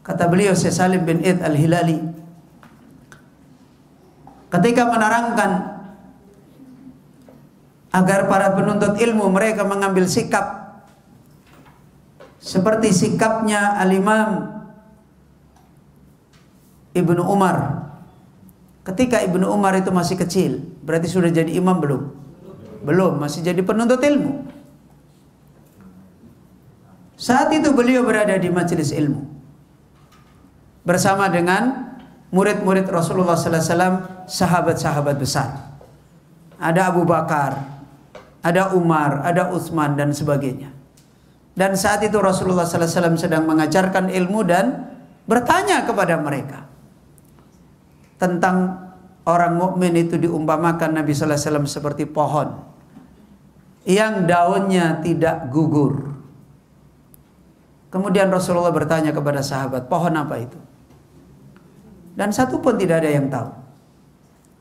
kata beliau Syekh Salim bin Id Al-Hilali, ketika menerangkan agar para penuntut ilmu mereka mengambil sikap seperti sikapnya Al-Imam Ibnu Umar. Ketika Ibnu Umar itu masih kecil, berarti sudah jadi imam belum? Belum, masih jadi penuntut ilmu. Saat itu beliau berada di majelis ilmu bersama dengan murid-murid Rasulullah sallallahu alaihi wasallam, sahabat-sahabat besar. Ada Abu Bakar, ada Umar, ada Utsman dan sebagainya. Dan saat itu Rasulullah sallallahu alaihi wasallam sedang mengajarkan ilmu dan bertanya kepada mereka tentang orang mukmin itu. Diumpamakan Nabi sallallahu alaihi wasallam seperti pohon yang daunnya tidak gugur. Kemudian Rasulullah bertanya kepada sahabat, pohon apa itu? Dan satu pun tidak ada yang tahu.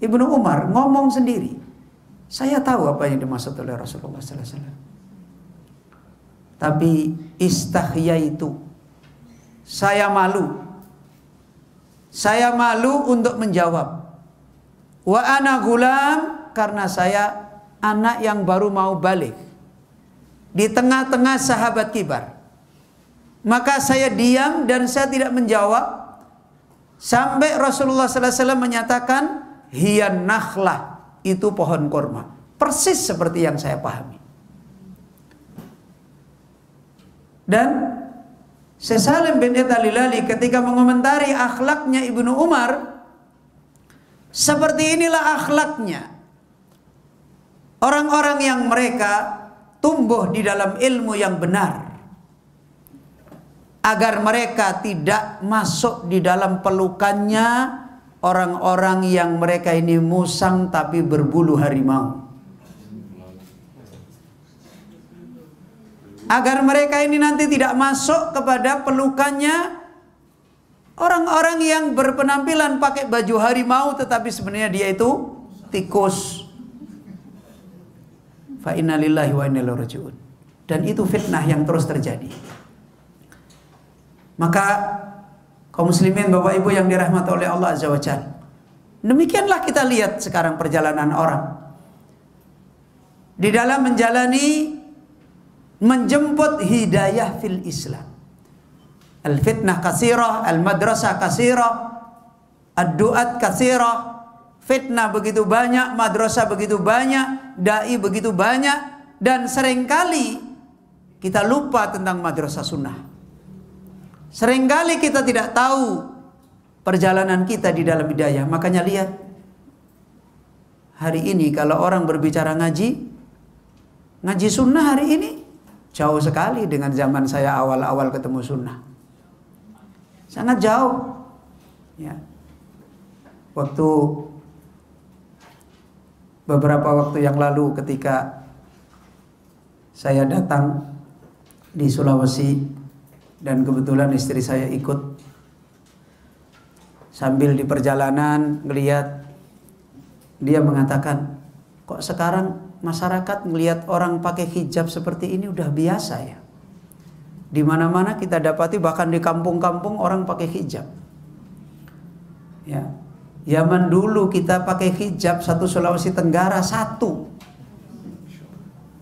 Ibnu Umar ngomong sendiri, saya tahu apa yang dimaksud oleh Rasulullah sallallahu alaihi wasallam. Tapi istahyaitu, saya malu. Saya malu untuk menjawab. Wa ana gulam, karena saya anak yang baru mau balik di tengah-tengah sahabat kibar. Maka saya diam dan saya tidak menjawab sampai Rasulullah sallallahu alaihi wasallam menyatakan hiyan nakhlah, itu pohon kurma. Persis seperti yang saya pahami. Dan Syekh Salim bin Id Al-Hilali ketika mengomentari akhlaknya Ibnu Umar, seperti inilah akhlaknya orang-orang yang mereka tumbuh di dalam ilmu yang benar, agar mereka tidak masuk di dalam pelukannya orang-orang yang mereka ini musang tapi berbulu harimau. agar mereka ini nanti tidak masuk kepada pelukannya orang-orang yang berpenampilan pakai baju harimau tetapi sebenarnya dia itu tikus. Fa inna lillahi wa inna ilaihi raji'un. Dan itu fitnah yang terus terjadi. Maka kaum muslimin Bapak Ibu yang dirahmati oleh Allah Azza wa Jalla, demikianlah kita lihat sekarang perjalanan orang di dalam menjalani menjemput hidayah fil Islam. Al-fitnah katsirah, al-madrasah katsirah, ad-du'at katsirah. Fitnah begitu banyak, madrasah begitu banyak, dai begitu banyak, dan seringkali kita lupa tentang madrasah sunnah. Seringkali kita tidak tahu perjalanan kita di dalam hidayah. Makanya lihat, hari ini kalau orang berbicara ngaji sunnah hari ini jauh sekali dengan zaman saya awal-awal ketemu sunnah. Sangat jauh. Ya. Beberapa waktu yang lalu ketika saya datang di Sulawesi dan kebetulan istri saya ikut, sambil di perjalanan ngelihat, dia mengatakan, kok sekarang masyarakat melihat orang pakai hijab seperti ini udah biasa ya. Di mana-mana kita dapati, bahkan di kampung-kampung orang pakai hijab. Ya. Zaman dulu kita pakai hijab satu Sulawesi Tenggara satu.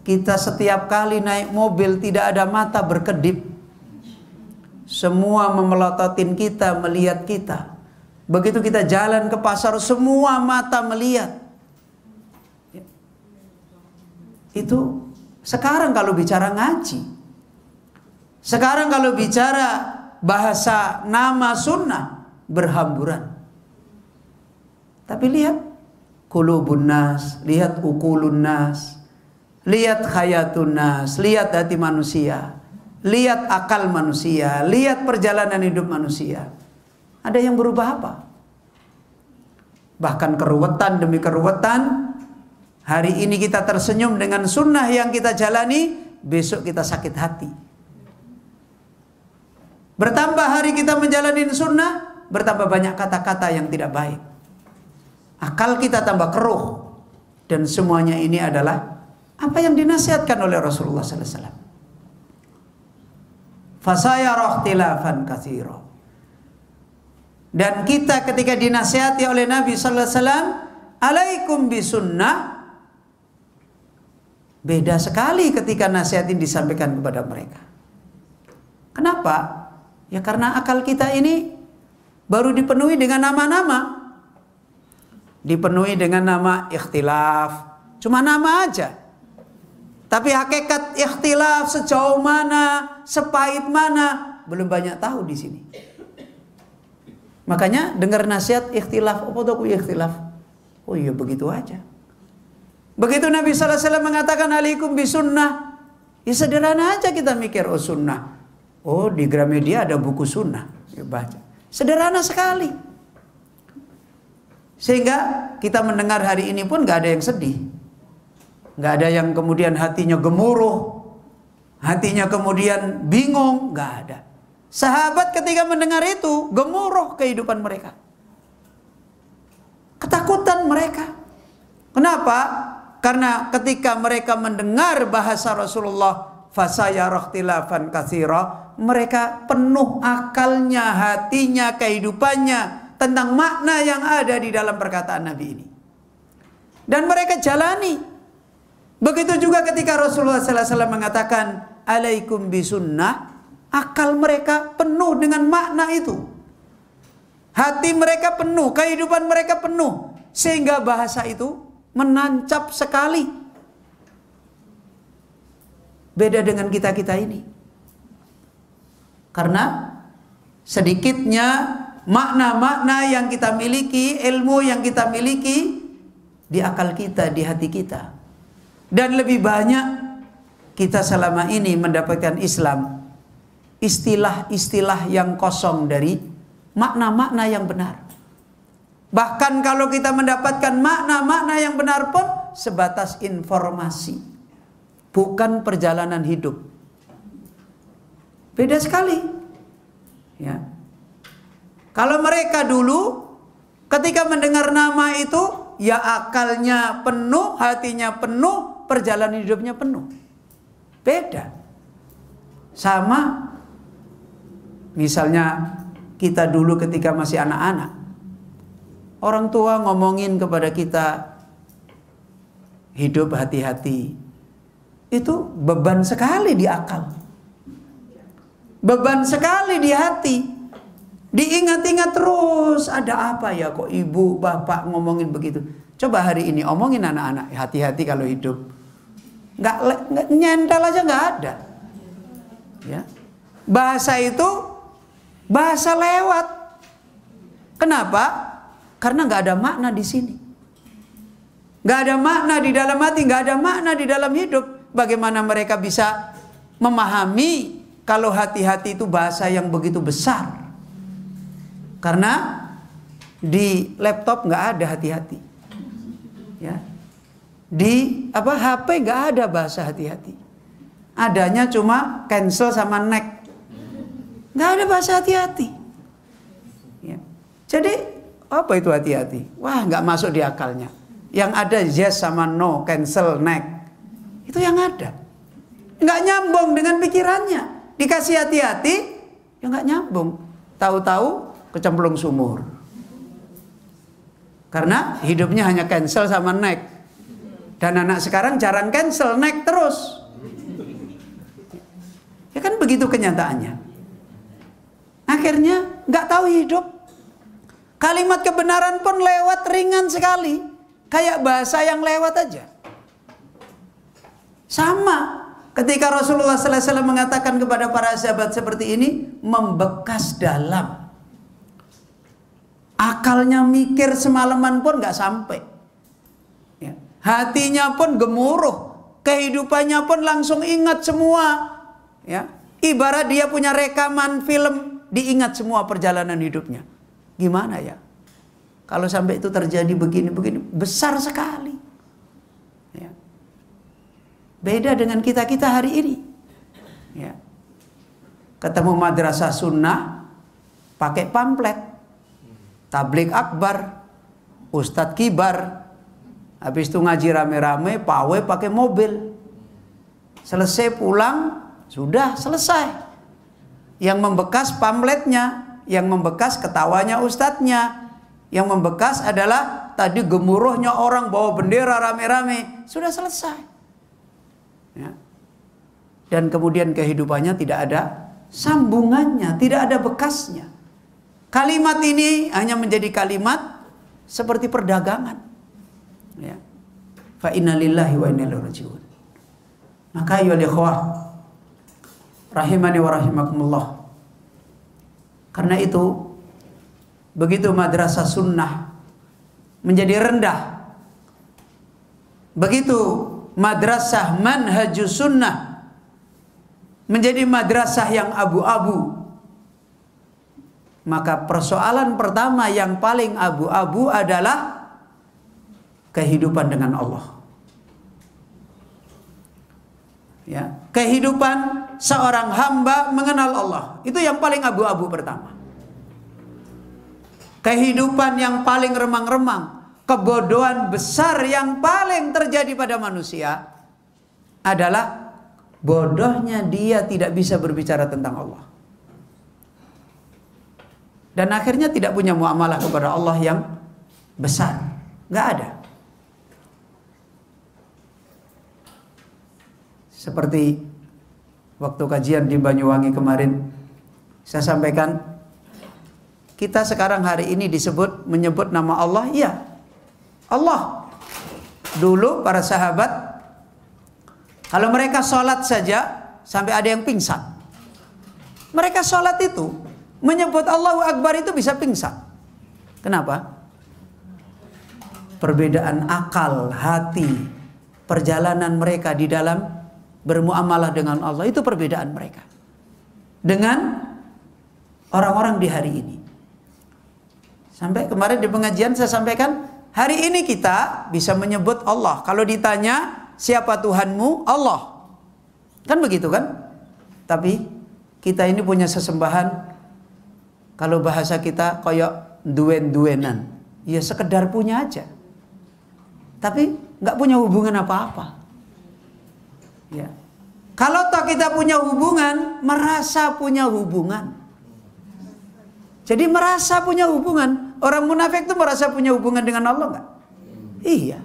Kita setiap kali naik mobil tidak ada mata berkedip. Semua memelototin kita, melihat kita. Begitu kita jalan ke pasar, semua mata melihat. Itu sekarang kalau bicara ngaji. Sekarang kalau bicara bahasa nama sunnah, berhamburan. Tapi lihat qulubun nas, lihat uqulun nas, lihat khayatun nas, lihat hati manusia, lihat akal manusia, lihat perjalanan hidup manusia. Ada yang berubah apa? Bahkan keruwetan demi keruwetan. Hari ini kita tersenyum dengan sunnah yang kita jalani, besok kita sakit hati. Bertambah hari kita menjalani sunnah, bertambah banyak kata-kata yang tidak baik. Akal kita tambah keruh. Dan semuanya ini adalah apa yang dinasihatkan oleh Rasulullah sallallahu alaihi wasallam. Fasayara ikhtilafan katsira. Dan kita ketika dinasihati oleh Nabi sallallahu alaihi wasallam, alaikum bisunnah, beda sekali ketika nasihat ini disampaikan kepada mereka. Kenapa? Ya karena akal kita ini baru dipenuhi dengan nama-nama. Dipenuhi dengan nama ikhtilaf. Cuma nama aja. Tapi hakikat ikhtilaf sejauh mana, sepahit mana, belum banyak tahu di sini. Makanya dengar nasihat ikhtilaf, apa tuh ikhtilaf? Oh iya begitu aja. Begitu Nabi sallallahu alaihi wasallam mengatakan alaikum bisunnah, ya sederhana aja kita mikir, oh sunnah. Oh di Gramedia ada buku sunnah, ya baca. Sederhana sekali. Sehingga kita mendengar hari ini pun gak ada yang sedih. Gak ada yang kemudian hatinya gemuruh, hatinya kemudian bingung, gak ada. Sahabat ketika mendengar itu gemuruh kehidupan mereka, ketakutan mereka. Kenapa? Karena ketika mereka mendengar bahasa Rasulullah, fasayara ikhtilafan katsira, mereka penuh akalnya, hatinya, kehidupannya tentang makna yang ada di dalam perkataan Nabi ini. Dan mereka jalani. Begitu juga ketika Rasulullah sallallahu alaihi wasallam mengatakan alaikum bisunnah, akal mereka penuh dengan makna itu. Hati mereka penuh, kehidupan mereka penuh, sehingga bahasa itu menancap sekali. Beda dengan kita-kita ini. Karena sedikitnya makna-makna yang kita miliki, ilmu yang kita miliki di akal kita, di hati kita. Dan lebih banyak kita selama ini mendapatkan Islam istilah-istilah yang kosong dari makna-makna yang benar. Bahkan kalau kita mendapatkan makna-makna yang benar pun sebatas informasi, bukan perjalanan hidup. Beda sekali. Ya. Kalau mereka dulu ketika mendengar nama itu, ya akalnya penuh, hatinya penuh, perjalanan hidupnya penuh. Beda. Sama misalnya kita dulu ketika masih anak-anak. Orang tua ngomongin kepada kita, hidup hati-hati. Itu beban sekali di akal. Beban sekali di hati. Diingat-ingat terus, ada apa ya kok ibu, bapak ngomongin begitu. Coba hari ini omongin anak-anak, hati-hati kalau hidup. Nggak nyentel aja nggak ada. Ya. Bahasa itu bahasa lewat. Kenapa? Karena nggak ada makna di sini. Nggak ada makna di dalam hati, nggak ada makna di dalam hidup. Bagaimana mereka bisa memahami kalau hati-hati itu bahasa yang begitu besar? Karena di laptop nggak ada hati-hati. Ya. Di HP nggak ada bahasa hati-hati. Adanya cuma cancel sama next. Nggak ada bahasa hati-hati. Ya. Jadi apa itu hati-hati? Wah, nggak masuk di akalnya. Yang ada yes sama no, cancel, next. Itu yang ada. Nggak nyambung dengan pikirannya. Dikasih hati-hati, ya nggak nyambung. Tahu-tahu kecemplung sumur. Karena hidupnya hanya cancel sama next. Dan anak sekarang jarang cancel, next terus. Ya kan begitu kenyataannya. Akhirnya nggak tahu hidup. Kalimat kebenaran pun lewat ringan sekali. Kayak bahasa yang lewat aja. Sama. Ketika Rasulullah SAW mengatakan kepada para sahabat seperti ini, membekas dalam. Akalnya mikir semalaman pun nggak sampai. Ya. Hatinya pun gemuruh. Kehidupannya pun langsung ingat semua. Ya. Ibarat dia punya rekaman film, diingat semua perjalanan hidupnya. Gimana ya? Kalau sampai itu terjadi begini-begini, besar sekali. Ya. Beda dengan kita-kita hari ini. Ya. Ketemu madrasah sunnah, pakai pamflet. Tablik akbar, ustadz kibar. Habis itu ngaji rame-rame, pawai pakai mobil. Selesai pulang, sudah selesai. Yang membekas pamfletnya, yang membekas ketawanya ustadznya, yang membekas adalah tadi gemuruhnya orang bawa bendera rame-rame. Sudah selesai. Ya. Dan kemudian kehidupannya tidak ada sambungannya, tidak ada bekasnya. Kalimat ini hanya menjadi kalimat seperti perdagangan. Ya. Fa inna lillahi wa inna ilaihi raji'un. Maka ya ikhwah, rahimani wa rahimakumullah. Karena itu begitu madrasah sunnah menjadi rendah, begitu madrasah manhajus sunnah menjadi madrasah yang abu-abu, maka persoalan pertama yang paling abu-abu adalah kehidupan dengan Allah. Ya, kehidupan seorang hamba mengenal Allah, itu yang paling abu-abu pertama. Kehidupan yang paling remang-remang, kebodohan besar yang paling terjadi pada manusia adalah bodohnya dia tidak bisa berbicara tentang Allah. Dan akhirnya tidak punya muamalah kepada Allah yang besar. Nggak ada. Seperti waktu kajian di Banyuwangi kemarin, saya sampaikan, kita sekarang hari ini menyebut nama Allah, iya, Allah. Dulu para sahabat, kalau mereka sholat saja, sampai ada yang pingsan. Mereka sholat itu, menyebut Allahu Akbar itu bisa pingsan. Kenapa? Perbedaan akal, hati, perjalanan mereka di dalam bermuamalah dengan Allah, itu perbedaan mereka dengan orang-orang di hari ini. Sampai kemarin di pengajian saya sampaikan, hari ini kita bisa menyebut Allah. Kalau ditanya siapa Tuhanmu, Allah. Kan begitu kan? Tapi kita ini punya sesembahan, kalau bahasa kita koyok duen-duenan, ya sekedar punya aja, tapi nggak punya hubungan apa-apa. Ya. Kalau toh kita punya hubungan, merasa punya hubungan. Jadi merasa punya hubungan. Orang munafik itu merasa punya hubungan dengan Allah nggak? Iya.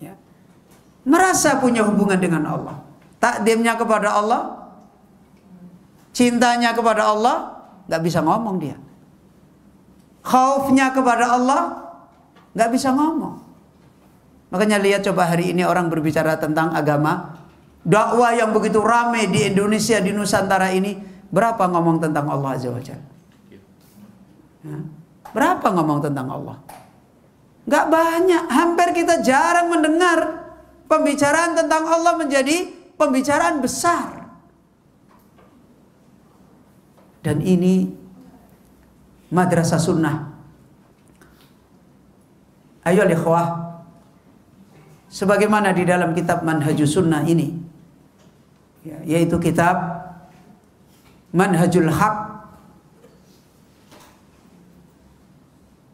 Ya. Merasa punya hubungan dengan Allah. Takdimnya kepada Allah, cintanya kepada Allah, nggak bisa ngomong dia. Khaufnya kepada Allah, nggak bisa ngomong. Makanya lihat coba hari ini orang berbicara tentang agama, dakwah yang begitu ramai di Indonesia, di Nusantara ini, berapa ngomong tentang Allah Azza wa Jalla? Ya. Berapa ngomong tentang Allah? Nggak banyak. Hampir kita jarang mendengar pembicaraan tentang Allah menjadi pembicaraan besar. Dan ini madrasah sunnah. Ayo ikhwah, sebagaimana di dalam kitab Manhajus Sunnah ini, yaitu kitab Manhajul Haq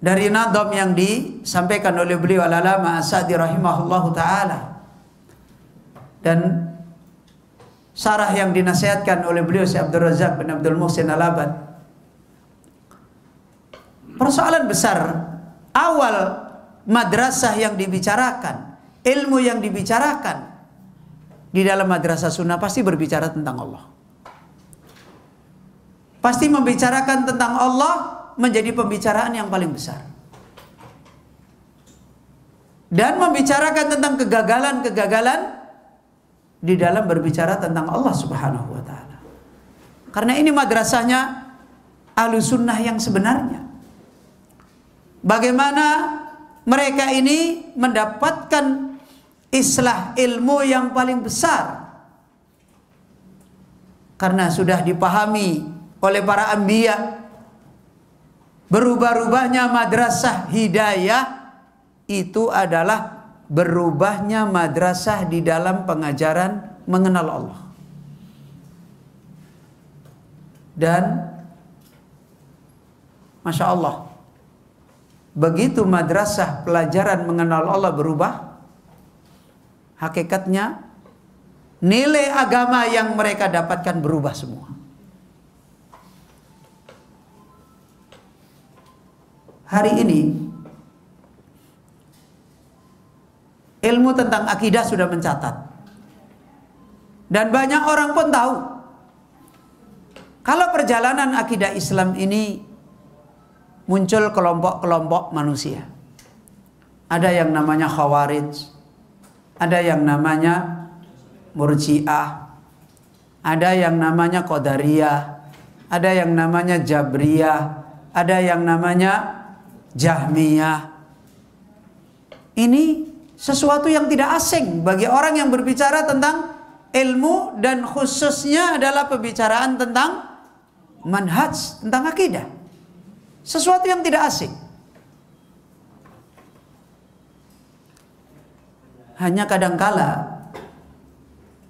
dari nadham yang disampaikan oleh beliau Al-Allamah As-Sa'di rahimahullahu taala, dan sarah yang dinasihatkan oleh beliau Syekh Abdul Razak bin Abdul Muhsin Al-Abad. Persoalan besar awal madrasah yang dibicarakan, ilmu yang dibicarakan di dalam madrasah sunnah pasti berbicara tentang Allah. Pasti membicarakan tentang Allah menjadi pembicaraan yang paling besar. Dan membicarakan tentang kegagalan-kegagalan di dalam berbicara tentang Allah Subhanahu wa taala. Karena ini madrasahnya Ahlus Sunnah yang sebenarnya. Bagaimana mereka ini mendapatkan islah ilmu yang paling besar, karena sudah dipahami oleh para anbiya, berubah-ubahnya madrasah hidayah itu adalah berubahnya madrasah di dalam pengajaran mengenal Allah. Dan Masya Allah, begitu madrasah pelajaran mengenal Allah berubah, hakikatnya nilai agama yang mereka dapatkan berubah semua. Hari ini ilmu tentang akidah sudah mencatat, dan banyak orang pun tahu kalau perjalanan akidah Islam ini muncul kelompok-kelompok manusia. Ada yang namanya Khawarij, ada yang namanya Murji'ah, ada yang namanya Qadariyah, ada yang namanya Jabriyah, ada yang namanya Jahmiyah. Ini sesuatu yang tidak asing bagi orang yang berbicara tentang ilmu, dan khususnya adalah pembicaraan tentang manhaj, tentang akidah. Sesuatu yang tidak asing. Hanya kadangkala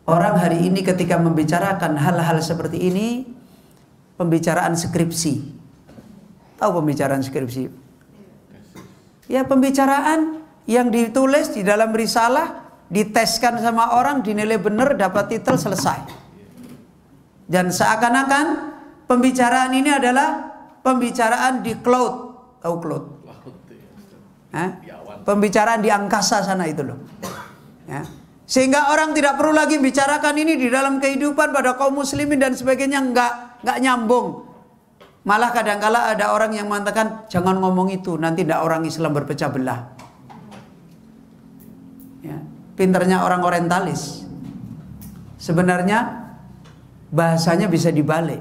orang hari ini ketika membicarakan hal-hal seperti ini, pembicaraan skripsi. Tahu pembicaraan skripsi? Ya, pembicaraan yang ditulis di dalam risalah, diteskan sama orang, dinilai benar, dapat titel, selesai. Dan seakan-akan pembicaraan ini adalah pembicaraan di cloud. Tahu cloud? Pembicaraan di angkasa sana itu loh. Ya. Sehingga orang tidak perlu lagi bicarakan ini di dalam kehidupan pada kaum muslimin dan sebagainya, nggak nyambung. Malah kadangkala ada orang yang mengatakan jangan ngomong itu, nanti tidak orang Islam berpecah belah. Ya. Pinternya orang orientalis. Sebenarnya bahasanya bisa dibalik.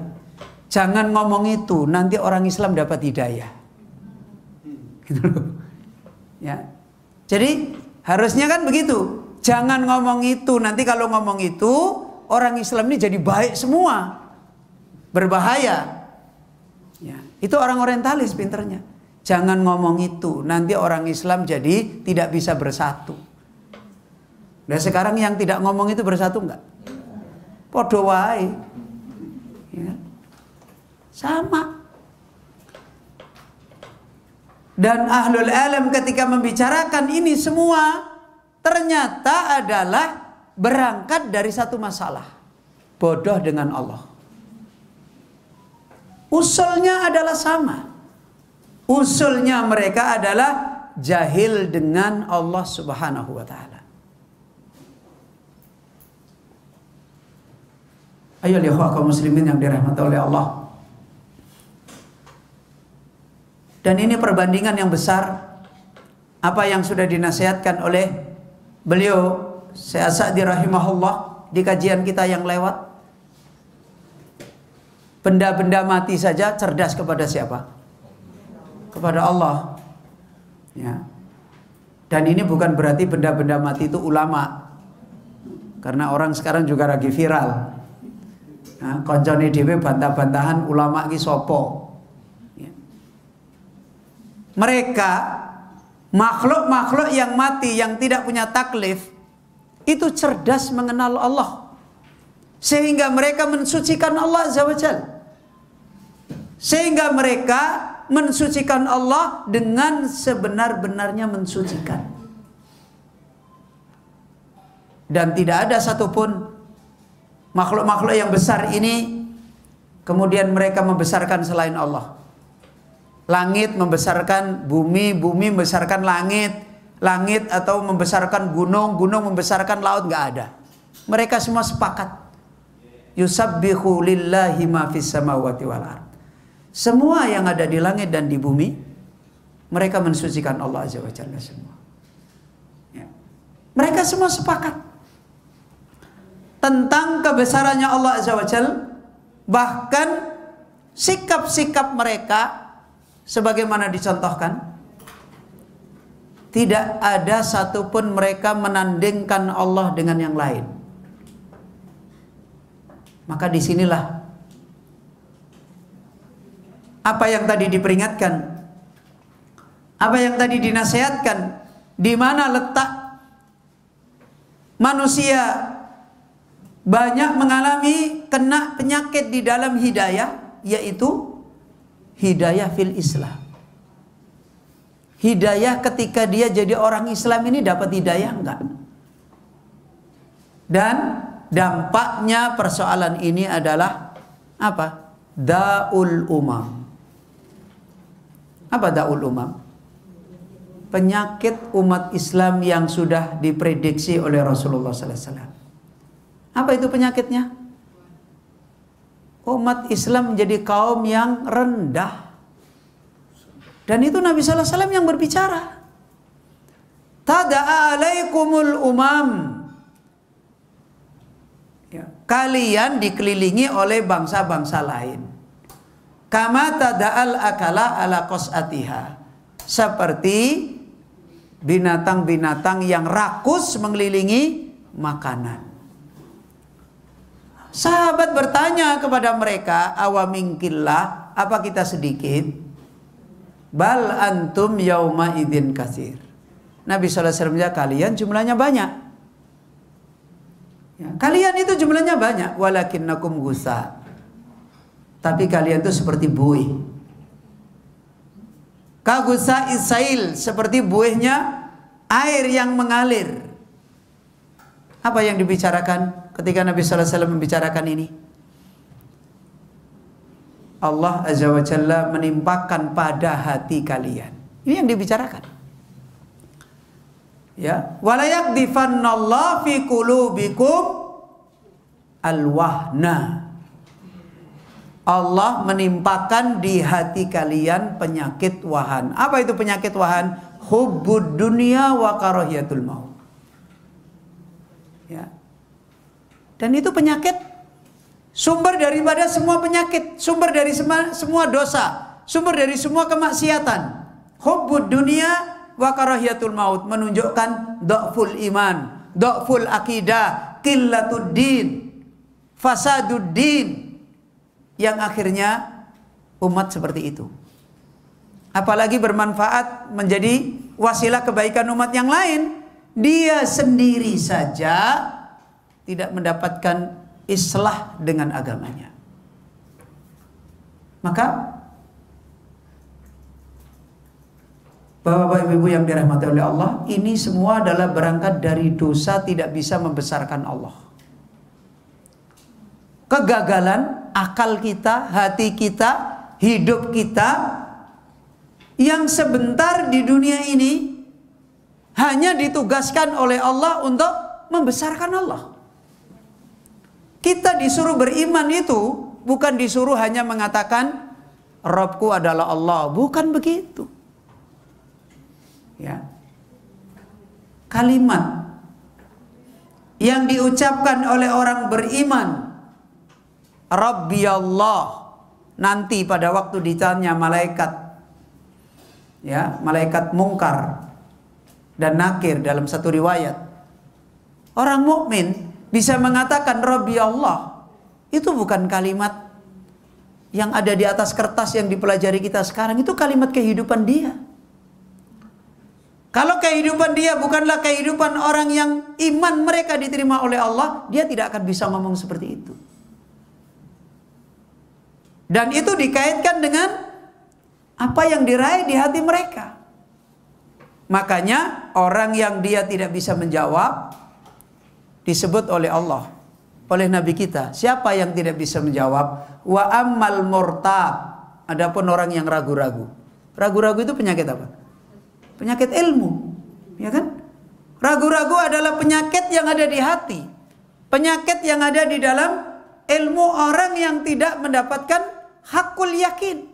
Jangan ngomong itu, nanti orang Islam dapat hidayah. Gitu loh. Ya. Jadi harusnya kan begitu. Jangan ngomong itu, nanti kalau ngomong itu orang Islam ini jadi baik semua. Berbahaya. Ya, itu orang orientalis pinternya. Jangan ngomong itu, nanti orang Islam jadi tidak bisa bersatu. Dan sekarang yang tidak ngomong itu bersatu enggak? Podo wae. Ya. Sama. Dan ahlul alam ketika membicarakan ini semua ternyata adalah berangkat dari satu masalah. Bodoh dengan Allah. Usulnya adalah sama. Usulnya mereka adalah jahil dengan Allah Subhanahu wa ta'ala. Ayo lihat kaum muslimin yang dirahmati oleh Allah. Dan ini perbandingan yang besar apa yang sudah dinasihatkan oleh beliau Syekh Sa'di rahimahullah di kajian kita yang lewat. Benda-benda mati saja cerdas kepada siapa? Kepada Allah. Ya. Dan ini bukan berarti benda-benda mati itu ulama. Karena orang sekarang juga lagi viral. Nah, koncone dhewe bantah-bantahan ulama ki sopo. Ya. Mereka makhluk-makhluk yang mati yang tidak punya taklif itu cerdas mengenal Allah. Sehingga mereka mensucikan Allah Azza wa Jalla. Sehingga mereka mensucikan Allah dengan sebenar-benarnya mensucikan. Dan tidak ada satupun makhluk-makhluk yang besar ini kemudian mereka membesarkan selain Allah. Langit membesarkan bumi, bumi membesarkan langit, langit atau membesarkan gunung, gunung membesarkan laut, nggak ada. Mereka semua sepakat. Yusabbihu lillahi ma fis samawati wal ard. Semua yang ada di langit dan di bumi mereka mensucikan Allah Azza wa Jalla semua. Ya. Mereka semua sepakat tentang kebesarannya Allah Azza wa Jalla. Bahkan sikap-sikap mereka sebagaimana dicontohkan, tidak ada satupun mereka menandingkan Allah dengan yang lain. Maka disinilah apa yang tadi diperingatkan, apa yang tadi dinasihatkan, di mana letak manusia banyak mengalami kena penyakit di dalam hidayah, yaitu hidayah fil Islam. Hidayah ketika dia jadi orang Islam ini dapat hidayah enggak? Dan dampaknya persoalan ini adalah apa? Da'ul umam. Apa da'ul umam? Penyakit umat Islam yang sudah diprediksi oleh Rasulullah sallallahu alaihi wasallam. Apa itu penyakitnya? Umat Islam menjadi kaum yang rendah. Dan itu Nabi sallallahu alaihi wasallam yang berbicara. Tada'a alaikumul umam. Ya, kalian dikelilingi oleh bangsa-bangsa lain. Kama tada'al akala ala qas'atiha. Seperti binatang-binatang yang rakus mengelilingi makanan. Sahabat bertanya kepada mereka, awamingkillah, apa kita sedikit? Bal antum yauma idzin katsir. Nabi sallallahu alaihi wasallam, kalian jumlahnya banyak. Ya, kalian itu jumlahnya banyak, walakinnakum gusa. Tapi kalian itu seperti buih. Kagusa isail, seperti buihnya air yang mengalir. Apa yang dibicarakan ketika Nabi sallallahu alaihi wasallam membicarakan ini? Allah Azza wa Jalla menimpakan pada hati kalian. Ini yang dibicarakan. Ya, wala yakdifannallahu fi qulubikum alwahna. Allah menimpakan di hati kalian penyakit wahan. Apa itu penyakit wahan? Hubbud dunya wa karahiyatul maut. Ya. Dan itu penyakit sumber daripada semua penyakit, sumber dari semua dosa, sumber dari semua kemaksiatan. Hubbud dunya wa karahiyatul maut menunjukkan dhaful iman, dhaful akidah, qillatud din, fasadud din. Yang akhirnya umat seperti itu. Apalagi bermanfaat menjadi wasilah kebaikan umat yang lain, dia sendiri saja tidak mendapatkan islah dengan agamanya. Maka Bapak-bapak, ibu-ibu yang dirahmati oleh Allah, ini semua adalah berangkat dari dosa tidak bisa membesarkan Allah. Kegagalan akal kita, hati kita, hidup kita yang sebentar di dunia ini hanya ditugaskan oleh Allah untuk membesarkan Allah. Kita disuruh beriman itu bukan disuruh hanya mengatakan Rabbku adalah Allah, bukan begitu. Ya. Kalimat yang diucapkan oleh orang beriman, Rabbi Allah, nanti pada waktu ditanya malaikat, ya, malaikat Mungkar dan Nakir dalam satu riwayat, orang mukmin bisa mengatakan Rabbi Allah. Itu bukan kalimat yang ada di atas kertas yang dipelajari kita sekarang, itu kalimat kehidupan dia. Kalau kehidupan dia bukanlah kehidupan orang yang iman mereka diterima oleh Allah, dia tidak akan bisa ngomong seperti itu. Dan itu dikaitkan dengan apa yang diraih di hati mereka. Makanya orang yang dia tidak bisa menjawab disebut oleh Allah, oleh Nabi kita. Siapa yang tidak bisa menjawab? Wa ammal murtab. Adapun orang yang ragu-ragu. Ragu-ragu itu penyakit apa? Penyakit ilmu, ya kan? Ragu-ragu adalah penyakit yang ada di hati. Penyakit yang ada di dalam ilmu orang yang tidak mendapatkan hakul yakin.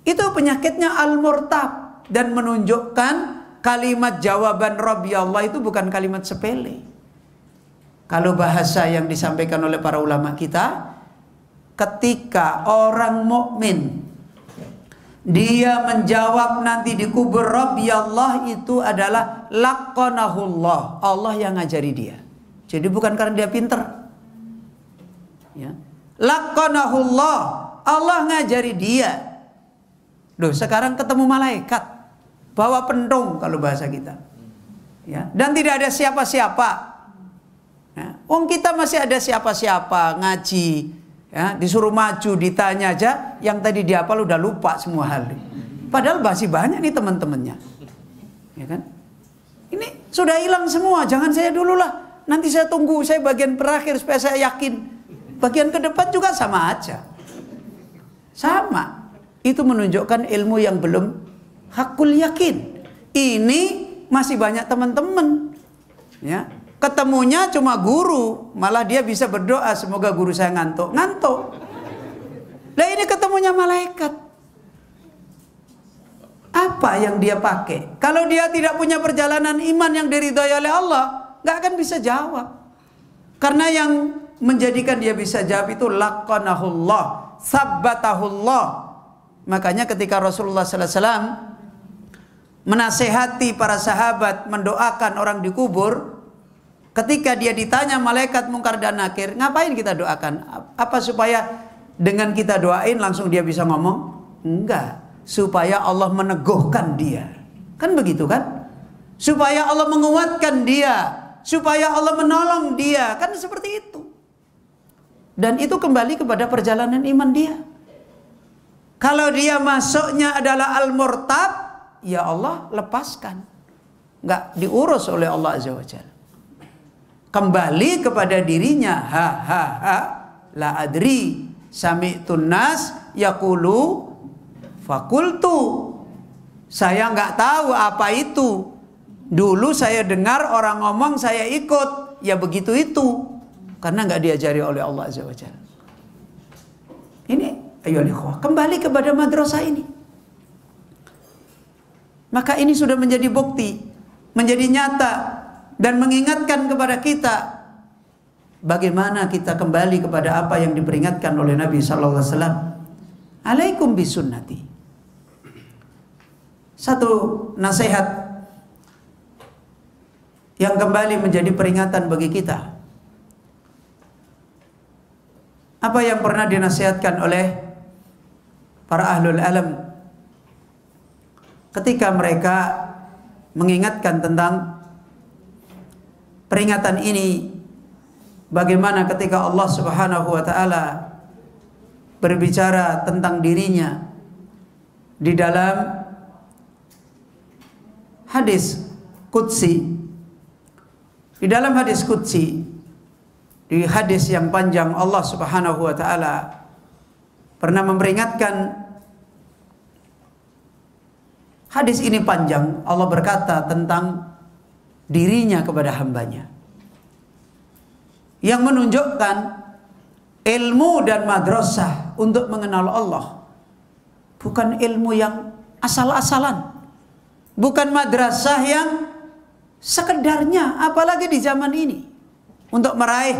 Itu penyakitnya al-murtab. Dan menunjukkan kalimat jawaban Rabbi Allah itu bukan kalimat sepele. Kalau bahasa yang disampaikan oleh para ulama kita, ketika orang mukmin dia menjawab nanti di kubur Rabbi Allah, itu adalah laqanahullah, Allah yang ngajari dia. Jadi bukan karena dia pinter, ya. Laqanahullah, Allah ngajari dia. Loh, sekarang ketemu malaikat bawa pentung kalau bahasa kita, ya. Dan tidak ada siapa-siapa, ya. Kita masih ada siapa-siapa ngaji, ya, disuruh maju ditanya aja yang tadi dihafal udah lupa semua hal. Padahal masih banyak nih teman-temannya, ya kan? Ini sudah hilang semua. Jangan saya dulu lah, nanti saya tunggu, saya bagian terakhir supaya saya yakin. Bagian ke depan juga sama aja, sama. Itu menunjukkan ilmu yang belum hakul yakin. Ini masih banyak teman-teman, ya. Ketemunya cuma guru, malah dia bisa berdoa semoga guru saya ngantuk. Lah ini ketemunya malaikat. Apa yang dia pakai? Kalau dia tidak punya perjalanan iman yang diridhoi oleh Allah, nggak akan bisa jawab. Karena yang menjadikan dia bisa jawab itu laqanahullah, sabbatahullah. Makanya ketika Rasulullah sallallahu alaihi wasallam menasehati para sahabat mendoakan orang di kubur, ketika dia ditanya malaikat Mungkar dan Nakir, ngapain kita doakan? Apa supaya dengan kita doain langsung dia bisa ngomong? Enggak. Supaya Allah meneguhkan dia. Kan begitu kan? Supaya Allah menguatkan dia. Supaya Allah menolong dia. Kan seperti itu. Dan itu kembali kepada perjalanan iman dia. Kalau dia masuknya adalah al-murtab, ya Allah lepaskan. Enggak diurus oleh Allah Azza wa Jalla. Kembali kepada dirinya, la adri sami'tun nas yaqulu fakultu. Saya nggak tahu apa itu. Dulu saya dengar orang ngomong, saya ikut. Ya begitu itu. Karena nggak diajari oleh Allah Azza wa Jalla. Ini, ayo ikhwah, kembali kepada madrasah ini. Maka ini sudah menjadi bukti, menjadi nyata, dan mengingatkan kepada kita bagaimana kita kembali kepada apa yang diperingatkan oleh Nabi sallallahu alaihi wasallam. Alaikum bisunnati. Satu nasihat yang kembali menjadi peringatan bagi kita. Apa yang pernah dinasihatkan oleh para ahlul alam ketika mereka mengingatkan tentang peringatan ini, bagaimana ketika Allah Subhanahu wa taala berbicara tentang dirinya di dalam hadis qudsi. Di dalam hadis qudsi, di hadis yang panjang, Allah Subhanahu wa taala pernah memperingatkan. Hadis ini panjang. Allah berkata tentang dirinya kepada hambanya, yang menunjukkan ilmu dan madrasah untuk mengenal Allah bukan ilmu yang asal-asalan, bukan madrasah yang sekedarnya, apalagi di zaman ini, untuk meraih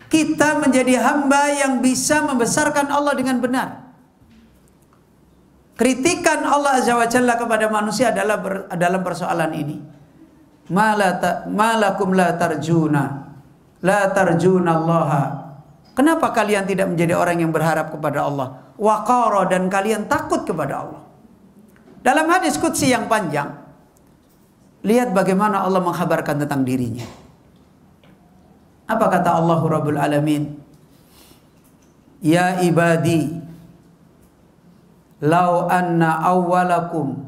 kita menjadi hamba yang bisa membesarkan Allah dengan benar. Kritikan Allah Azza wa Jalla kepada manusia adalah dalam persoalan ini. Malakum la tarjuna Allah. Kenapa kalian tidak menjadi orang yang berharap kepada Allah? Waqara, dan kalian takut kepada Allah. Dalam hadis qudsi yang panjang, lihat bagaimana Allah mengkhabarkan tentang dirinya. Apa kata Allah Rabbul Alamin? Ya ibadi, lau anna awwalakum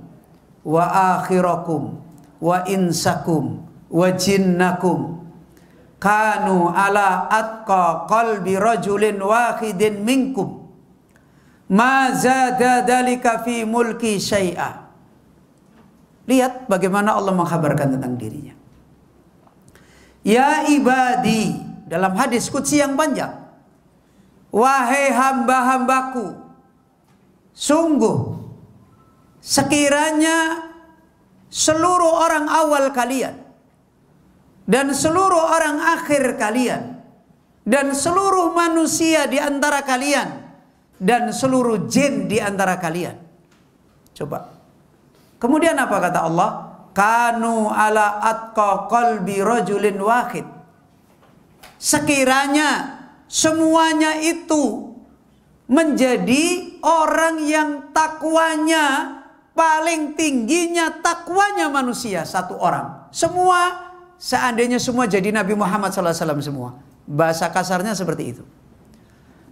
wa akhirakum wa insakum wa jinnakum kanu ala atqa qalbi rajulin wahidin minkum ma zada dalika fi mulki syai'a. Lihat bagaimana Allah mengkhabarkan tentang dirinya. Ya ibadi, dalam hadis qudsi yang panjang, wahai hamba-hambaku, sungguh sekiranya seluruh orang awal kalian dan seluruh orang akhir kalian dan seluruh manusia di antara kalian dan seluruh jin di antara kalian. Coba. Kemudian apa kata Allah? Kanu ala atqa qalbi rajulin wahid. Sekiranya semuanya itu menjadi orang yang takwanya paling tingginya, takwanya manusia satu orang. Semua, seandainya semua jadi Nabi Muhammad SAW semua. Bahasa kasarnya seperti itu.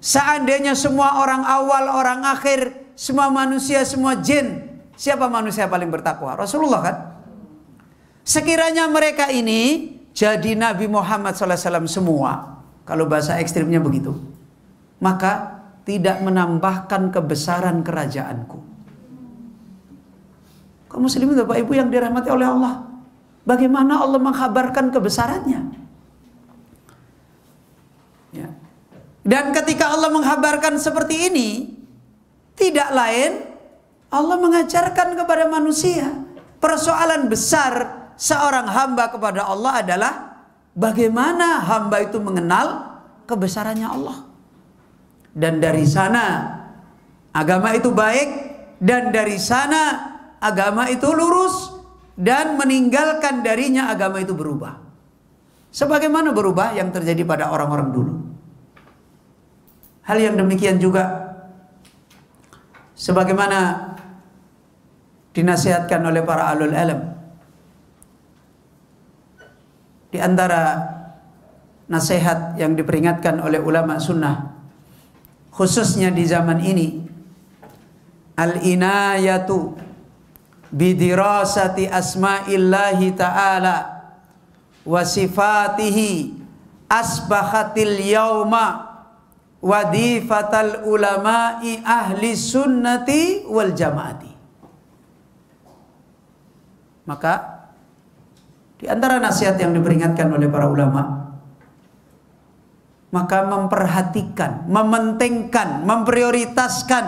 Seandainya semua orang awal, orang akhir, semua manusia, semua jin, siapa manusia paling bertakwa? Rasulullah kan? Sekiranya mereka ini jadi Nabi Muhammad SAW semua, kalau bahasa ekstrimnya begitu, maka tidak menambahkan kebesaran kerajaanku. Kaum muslimin Bapak Ibu yang dirahmati oleh Allah, bagaimana Allah mengkhabarkan kebesarannya? Ya. Dan ketika Allah mengkhabarkan seperti ini, tidak lain Allah mengajarkan kepada manusia persoalan besar seorang hamba kepada Allah adalah bagaimana hamba itu mengenal kebesarannya Allah. Dan dari sana agama itu baik, dan dari sana agama itu lurus, dan meninggalkan darinya agama itu berubah. Sebagaimana berubah yang terjadi pada orang-orang dulu. Hal yang demikian juga sebagaimana dinasihatkan oleh para ahlul ilm. Di antara nasihat yang diperingatkan oleh ulama sunnah, khususnya di zaman ini, al-inayatu bidirasati asma'illahi ta'ala wa sifatihi asbahatil yauma wadifatal ulama'i ahli sunnati wal jamaati. Maka di antara nasihat yang diperingatkan oleh para ulama, maka memperhatikan, mementingkan, memprioritaskan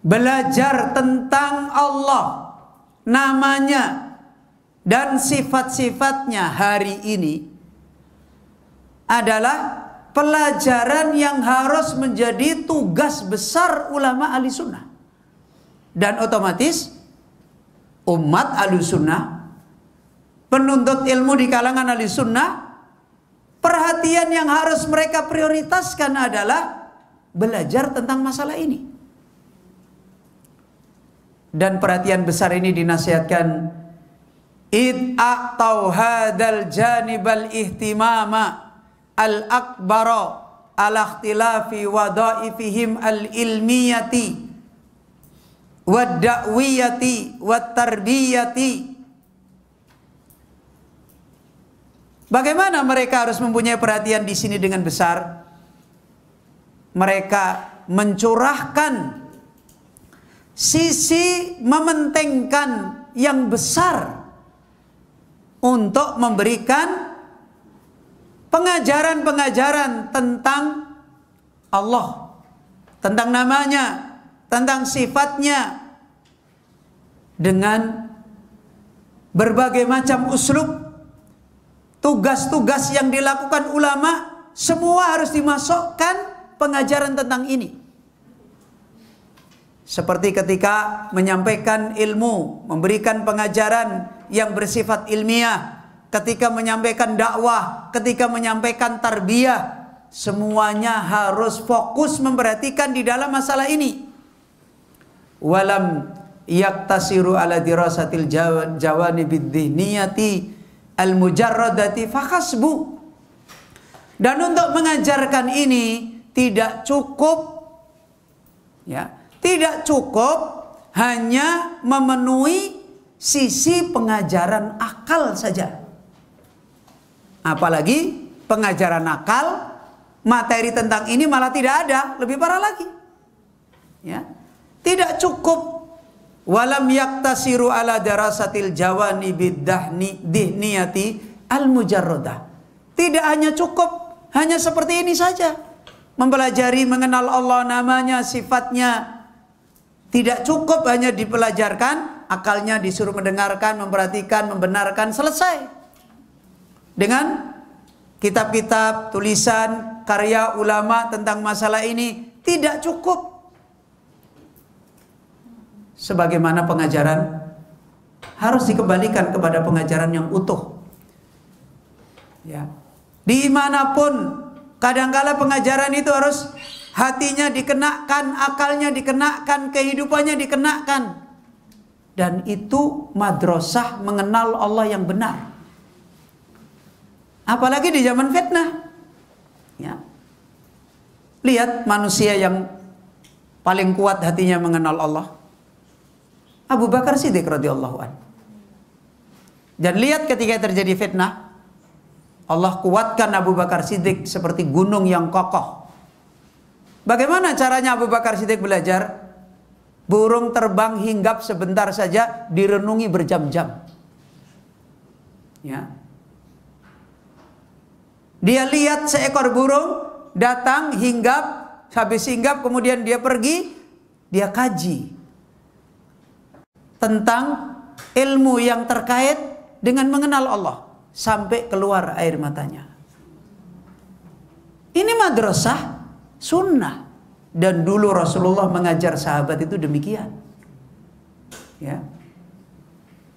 belajar tentang Allah, namanya dan sifat-sifatnya hari ini adalah pelajaran yang harus menjadi tugas besar ulama ahli sunnah. Dan otomatis umat ahli sunnah, penuntut ilmu di kalangan ahli sunnah, perhatian yang harus mereka prioritaskan adalah belajar tentang masalah ini. Dan perhatian besar ini dinasihatkan, id a'tau hadal janibal ihtimama al-akbara ala ikhtilafi wadhaifihim al-ilmiyati wad-da'wiyati wat-tarbiyati. Bagaimana mereka harus mempunyai perhatian di sini dengan besar? Mereka mencurahkan sisi mementingkan yang besar untuk memberikan pengajaran-pengajaran tentang Allah, tentang namanya, tentang sifatnya, dengan berbagai macam uslub. Tugas-tugas yang dilakukan ulama semua harus dimasukkan pengajaran tentang ini. Seperti ketika menyampaikan ilmu, memberikan pengajaran yang bersifat ilmiah, ketika menyampaikan dakwah, ketika menyampaikan tarbiyah, semuanya harus fokus memperhatikan di dalam masalah ini. Walam yaktasiru ala dirasatil jawanibid dhihniyati al-mujarradati fakhasbu. Dan untuk mengajarkan ini tidak cukup, ya, tidak cukup hanya memenuhi sisi pengajaran akal saja. Apalagi pengajaran akal, materi tentang ini malah tidak ada, lebih parah lagi. Ya, tidak cukup. Walam yaktasiru ala darasatil jawani biddhniyati al-mujarradah. Tidak hanya cukup hanya seperti ini saja, mempelajari mengenal Allah, namanya, sifatnya. Tidak cukup hanya dipelajarkan, akalnya disuruh mendengarkan, memperhatikan, membenarkan, selesai. Dengan kitab-kitab, tulisan, karya ulama tentang masalah ini tidak cukup. Sebagaimana pengajaran harus dikembalikan kepada pengajaran yang utuh. Ya. Dimanapun kadangkala pengajaran itu harus hatinya dikenakan, akalnya dikenakan, kehidupannya dikenakan. Dan itu madrasah mengenal Allah yang benar. Apalagi di zaman fitnah. Ya. Lihat manusia yang paling kuat hatinya mengenal Allah, Abu Bakar Siddiq radhiyallahu anhu. Dan lihat ketika terjadi fitnah, Allah kuatkan Abu Bakar Siddiq seperti gunung yang kokoh. Bagaimana caranya Abu Bakar Siddiq belajar? Burung terbang hinggap sebentar saja direnungi berjam-jam. Ya. Dia lihat seekor burung datang hinggap, habis hinggap kemudian dia pergi, dia kaji tentang ilmu yang terkait dengan mengenal Allah sampai keluar air matanya. Ini madrasah sunnah, dan dulu Rasulullah mengajar sahabat itu demikian. Ya.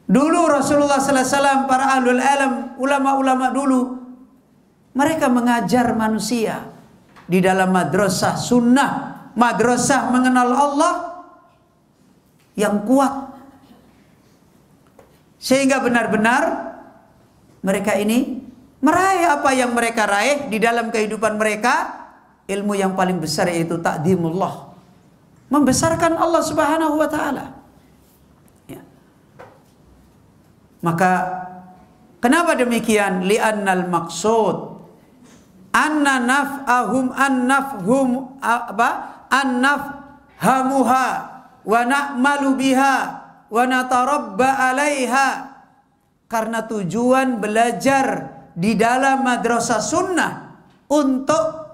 Dulu Rasulullah sallallahu alaihi wasallam, para ahlul ilm, ulama-ulama dulu, mereka mengajar manusia di dalam madrasah sunnah, madrasah mengenal Allah yang kuat. Sehingga benar-benar mereka ini meraih apa yang mereka raih di dalam kehidupan mereka. Ilmu yang paling besar yaitu ta'zimullah, membesarkan Allah subhanahu wa ta'ala. Ya. Maka kenapa demikian? Li'annal maqsud anna naf'ahum annafhamuha wa na'malu biha wa natarabba 'alaiha. Karena tujuan belajar di dalam madrasah sunnah untuk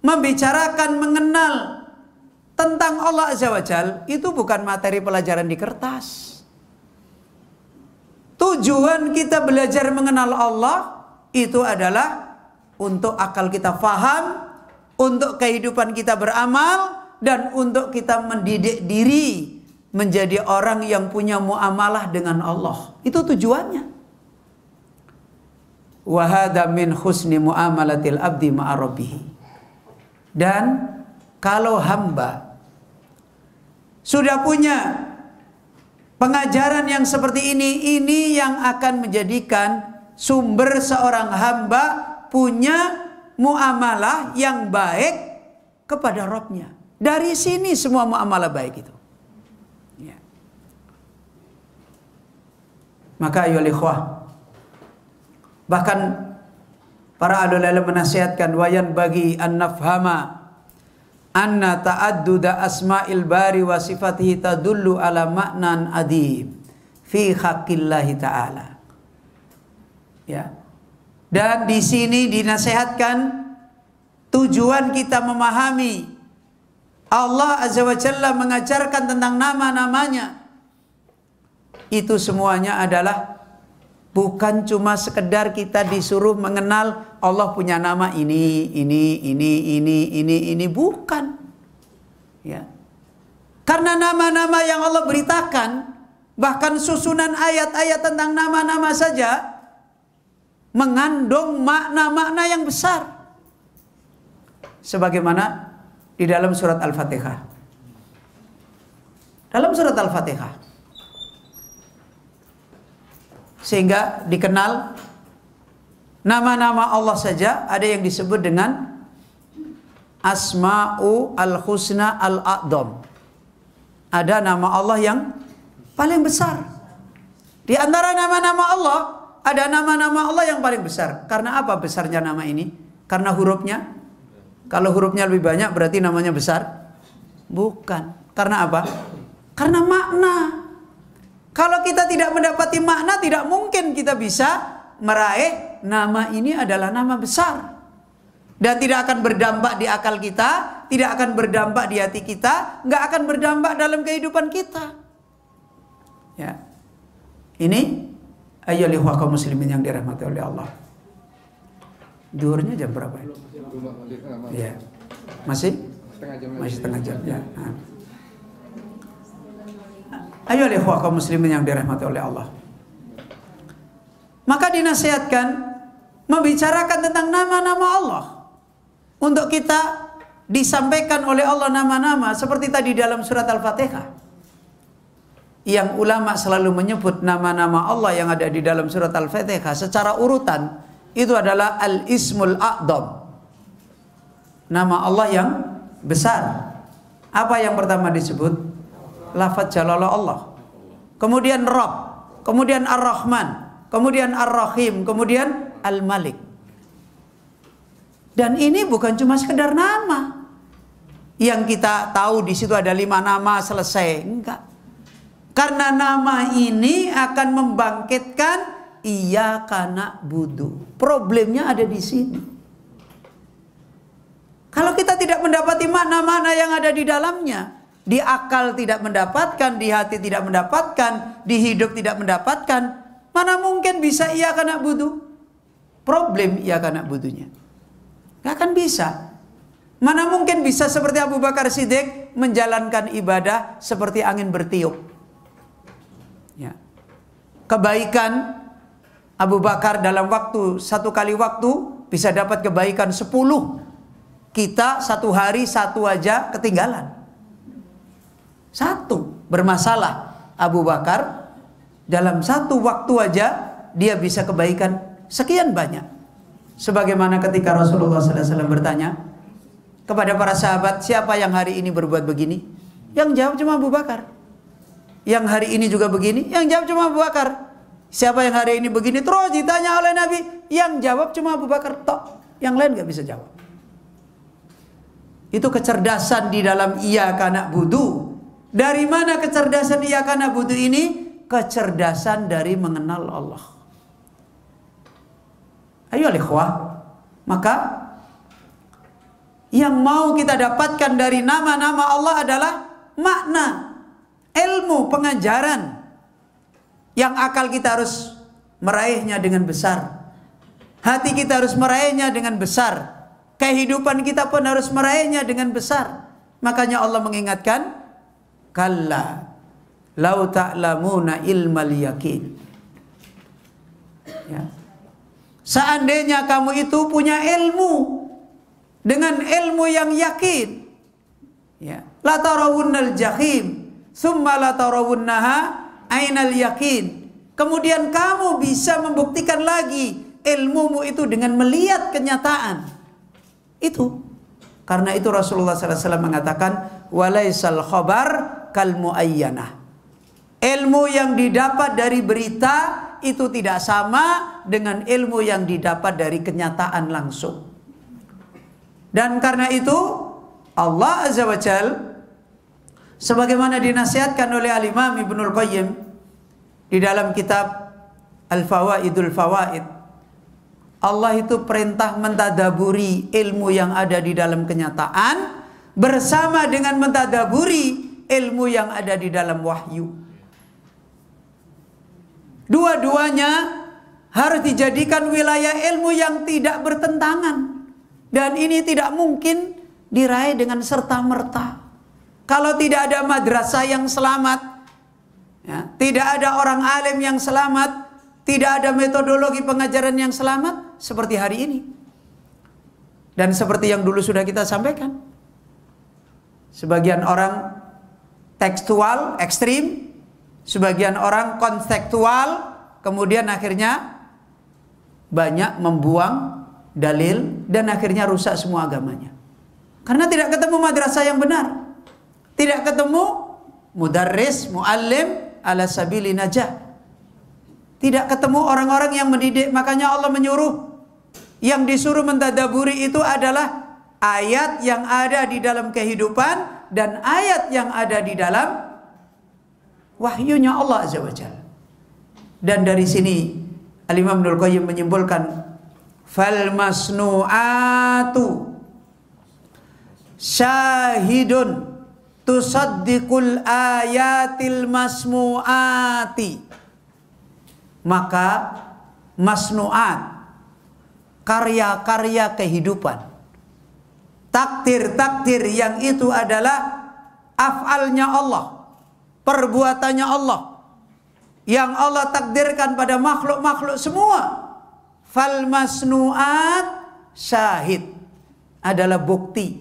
membicarakan, mengenal tentang Allah Azza wa Jalla, itu bukan materi pelajaran di kertas. Tujuan kita belajar mengenal Allah itu adalah untuk akal kita faham, untuk kehidupan kita beramal, dan untuk kita mendidik diri menjadi orang yang punya muamalah dengan Allah. Itu tujuannya. Wa hadza min husni muamalatil abdi ma'a rabbih. Dan kalau hamba sudah punya pengajaran yang seperti ini yang akan menjadikan sumber seorang hamba punya muamalah yang baik kepada Rabbnya. Dari sini semua muamalah baik itu. Ya. Maka ayo ikhwah, bahkan para ulama menasihatkan wayan bagi an-nafhama anna ta'adduda asma'il bari wa sifatihi tadullu ala ma'nan adim fi haqqillahi ta'ala. Ya. Dan di sini dinasihatkan tujuan kita memahami Allah Azza wa Jalla mengajarkan tentang nama-namanya. Itu semuanya adalah bukan cuma sekedar kita disuruh mengenal Allah punya nama ini, bukan. Ya. Karena nama-nama yang Allah beritakan, bahkan susunan ayat-ayat tentang nama-nama saja mengandung makna-makna yang besar. Sebagaimana di dalam surat Al-Fatihah. Dalam surat Al-Fatihah. Sehingga dikenal nama-nama Allah saja ada yang disebut dengan Asma'u al-Husna al-A'dham. Ada nama Allah yang paling besar. Di antara nama-nama Allah ada nama-nama Allah yang paling besar. Karena apa besarnya nama ini? Karena hurufnya. Kalau hurufnya lebih banyak berarti namanya besar? Bukan. Karena apa? Karena makna. Kalau kita tidak mendapati makna, tidak mungkin kita bisa meraih nama ini adalah nama besar. Dan tidak akan berdampak di akal kita, tidak akan berdampak di hati kita, nggak akan berdampak dalam kehidupan kita. Ya. Ini ayyuhal ikhwah kaum muslimin yang dirahmati oleh Allah. Duhurnya jam berapa ya? Ya. Masih? Masih setengah jam ya. Nah. Ayyuhal ikhwah kaum muslimin yang dirahmati oleh Allah. Maka dinasihatkan membicarakan tentang nama-nama Allah. Untuk kita disampaikan oleh Allah nama-nama seperti tadi dalam surat Al-Fatihah. Yang ulama selalu menyebut nama-nama Allah yang ada di dalam surat Al-Fatihah secara urutan itu adalah Al-Ismul A'dham. Nama Allah yang besar. Apa yang pertama disebut? Lafaz jalalah Allah. Kemudian Rabb, kemudian Ar-Rahman, kemudian Ar-Rahim, kemudian Al-Malik. Dan ini bukan cuma sekedar nama. Yang kita tahu di situ ada 5 nama selesai. Enggak. Karena nama ini akan membangkitkan iyyaka na'budu. Problemnya ada di sini. Kalau kita tidak mendapati makna-makna yang ada di dalamnya, di akal tidak mendapatkan, di hati tidak mendapatkan, di hidup tidak mendapatkan, mana mungkin bisa iyyaka na'budu? Problem iyyaka na'budunya. Gak akan bisa. Mana mungkin bisa seperti Abu Bakar Siddiq menjalankan ibadah seperti angin bertiup. Ya. Kebaikan Abu Bakar dalam waktu satu kali waktu bisa dapat kebaikan 10. Kita satu hari satu aja ketinggalan. Satu bermasalah Abu Bakar dalam satu waktu aja dia bisa kebaikan sekian banyak. Sebagaimana ketika Rasulullah SAW bertanya kepada para sahabat, siapa yang hari ini berbuat begini? Yang jawab cuma Abu Bakar. Yang hari ini juga begini, yang jawab cuma Abu Bakar. Siapa yang hari ini begini? Terus ditanya oleh Nabi, yang jawab cuma Abu Bakar tok. Yang lain gak bisa jawab. Itu kecerdasan di dalam iyyaka na'budu. Dari mana kecerdasan iyyaka na'budu ini? Kecerdasan dari mengenal Allah. Ayo ikhwah, maka yang mau kita dapatkan dari nama-nama Allah adalah makna, ilmu, pengajaran yang akal kita harus meraihnya dengan besar, hati kita harus meraihnya dengan besar, kehidupan kita pun harus meraihnya dengan besar. Makanya Allah mengingatkan, kalla lau ta'lamuna ilmal yakin. Ya. Seandainya kamu itu punya ilmu dengan ilmu yang yakin, ya, la tarawunnal jahim, summa la tarawunnaha ainal yakin. Kemudian kamu bisa membuktikan lagi ilmumu itu dengan melihat kenyataan. Itu. Karena itu Rasulullah SAW mengatakan, walaisal khabar kal muayyanah. Ilmu yang didapat dari berita itu tidak sama dengan ilmu yang didapat dari kenyataan langsung. Dan karena itu Allah Azza wa Jal, sebagaimana dinasihatkan oleh Al-Imam Ibnul Qayyim di dalam kitab Al-Fawaidul Fawaid, Allah itu perintah mentadaburi ilmu yang ada di dalam kenyataan bersama dengan mentadaburi ilmu yang ada di dalam wahyu. Dua-duanya harus dijadikan wilayah ilmu yang tidak bertentangan. Dan ini tidak mungkin diraih dengan serta-merta. Kalau tidak ada madrasah yang selamat, ya, tidak ada orang alim yang selamat, tidak ada metodologi pengajaran yang selamat seperti hari ini. Dan seperti yang dulu sudah kita sampaikan. Sebagian orang tekstual, ekstrim. Sebagian orang konseptual. Kemudian akhirnya banyak membuang dalil. Dan akhirnya rusak semua agamanya. Karena tidak ketemu madrasah yang benar. Tidak ketemu mudarris, muallim ala sabili najah. Tidak ketemu orang-orang yang mendidik. Makanya Allah menyuruh, yang disuruh mentadaburi itu adalah ayat yang ada di dalam kehidupan dan ayat yang ada di dalam wahyunya Allah Azza wa Jalla. Dan dari sini Al-Imam Ibnul Qayyim menyimpulkan, fal masnu'atu syahidun tusaddiqul ayatil masmu'ati. Maka masnu'at, karya-karya kehidupan, takdir-takdir yang itu adalah af'alnya Allah, perbuatannya Allah, yang Allah takdirkan pada makhluk-makhluk semua. Fal masnu'at syahid, adalah bukti.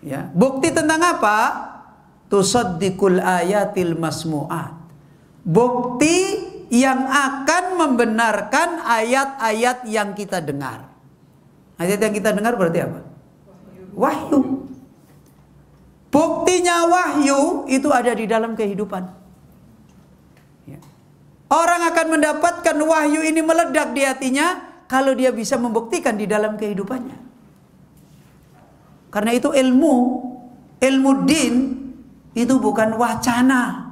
Ya, bukti tentang apa? Tusaddiqul ayatil masmu'at. Bukti yang akan membenarkan ayat-ayat yang kita dengar. Ayat yang kita dengar berarti apa? Wahyu. Buktinya wahyu itu ada di dalam kehidupan. Ya. Orang akan mendapatkan wahyu ini meledak di hatinya kalau dia bisa membuktikan di dalam kehidupannya. Karena itu ilmu din itu bukan wacana.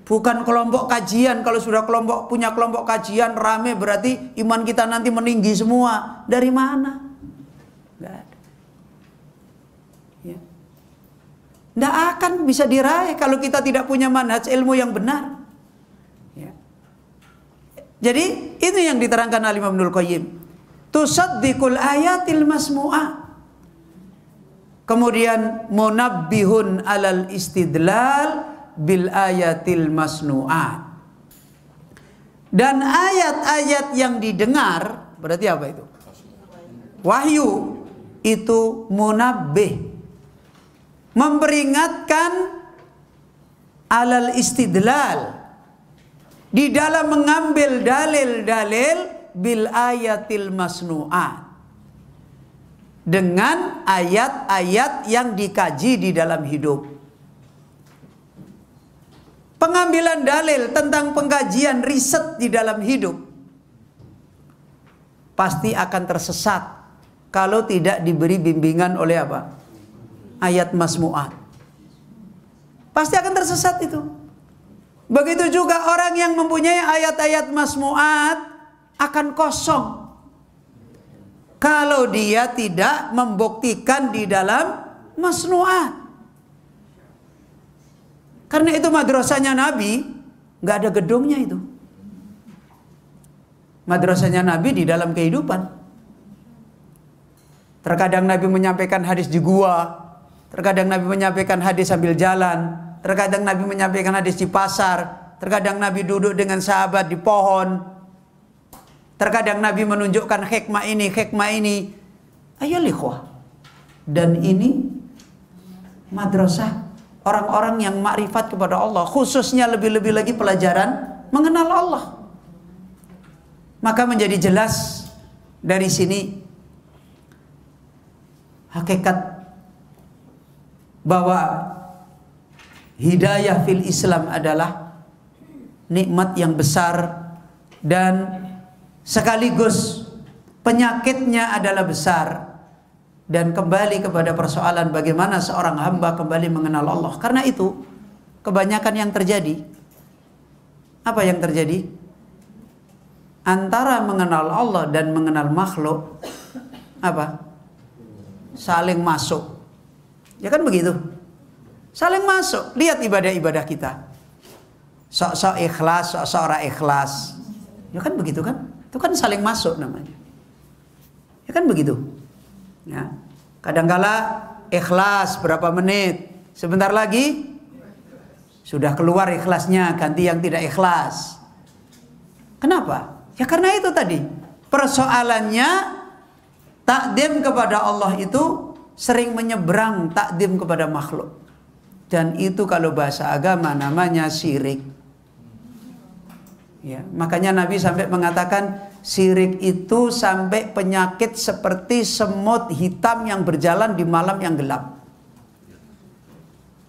Bukan kelompok kajian. Kalau sudah punya kelompok kajian rame, berarti iman kita nanti meninggi semua. Dari mana? Nggak ada. Ya. Nggak akan bisa diraih kalau kita tidak punya manhaj ilmu yang benar. Ya. Jadi ini yang diterangkan oleh Imam Ibnul Qayyim. Tusaddiqul ayatil masmu'ah. Kemudian munabbihun alal istidlal bil ayatil masnu'at. Dan ayat-ayat yang didengar berarti apa itu? Wahyu. Itu munabbih, memperingatkan alal istidlal, di dalam mengambil dalil-dalil bil ayatil masnu'at, dengan ayat-ayat yang dikaji di dalam hidup. Pengambilan dalil tentang pengkajian riset di dalam hidup pasti akan tersesat kalau tidak diberi bimbingan oleh apa? Ayat masmu'at. Pasti akan tersesat itu. Begitu juga orang yang mempunyai ayat-ayat masmu'at akan kosong kalau dia tidak membuktikan di dalam masnu'at. Karena itu madrasahnya Nabi nggak ada gedungnya itu. Madrasahnya Nabi di dalam kehidupan. Terkadang Nabi menyampaikan hadis di gua, terkadang Nabi menyampaikan hadis sambil jalan, terkadang Nabi menyampaikan hadis di pasar, terkadang Nabi duduk dengan sahabat di pohon, terkadang Nabi menunjukkan hikmah ini. Ayo ikhwah. Dan ini madrasah orang-orang yang makrifat kepada Allah, khususnya lebih-lebih lagi pelajaran mengenal Allah. Maka menjadi jelas dari sini hakikat bahwa hidayah fil Islam adalah nikmat yang besar dan sekaligus penyakitnya adalah besar. Dan kembali kepada persoalan bagaimana seorang hamba kembali mengenal Allah. Karena itu kebanyakan yang terjadi, apa yang terjadi? Antara mengenal Allah dan mengenal makhluk, apa? Saling masuk. Ya kan begitu? Saling masuk. Lihat ibadah-ibadah kita. Sok-sok ikhlas, sok-sok ora ikhlas. Ya kan begitu kan? Itu kan saling masuk namanya. Ya kan begitu? Ya. Kadangkala ikhlas berapa menit, sebentar lagi sudah keluar ikhlasnya, ganti yang tidak ikhlas. Kenapa? Ya karena itu tadi. Persoalannya takdim kepada Allah itu sering menyeberang takdim kepada makhluk. Dan itu kalau bahasa agama namanya syirik. Ya, makanya Nabi sampai mengatakan syirik itu sampai penyakit seperti semut hitam yang berjalan di malam yang gelap.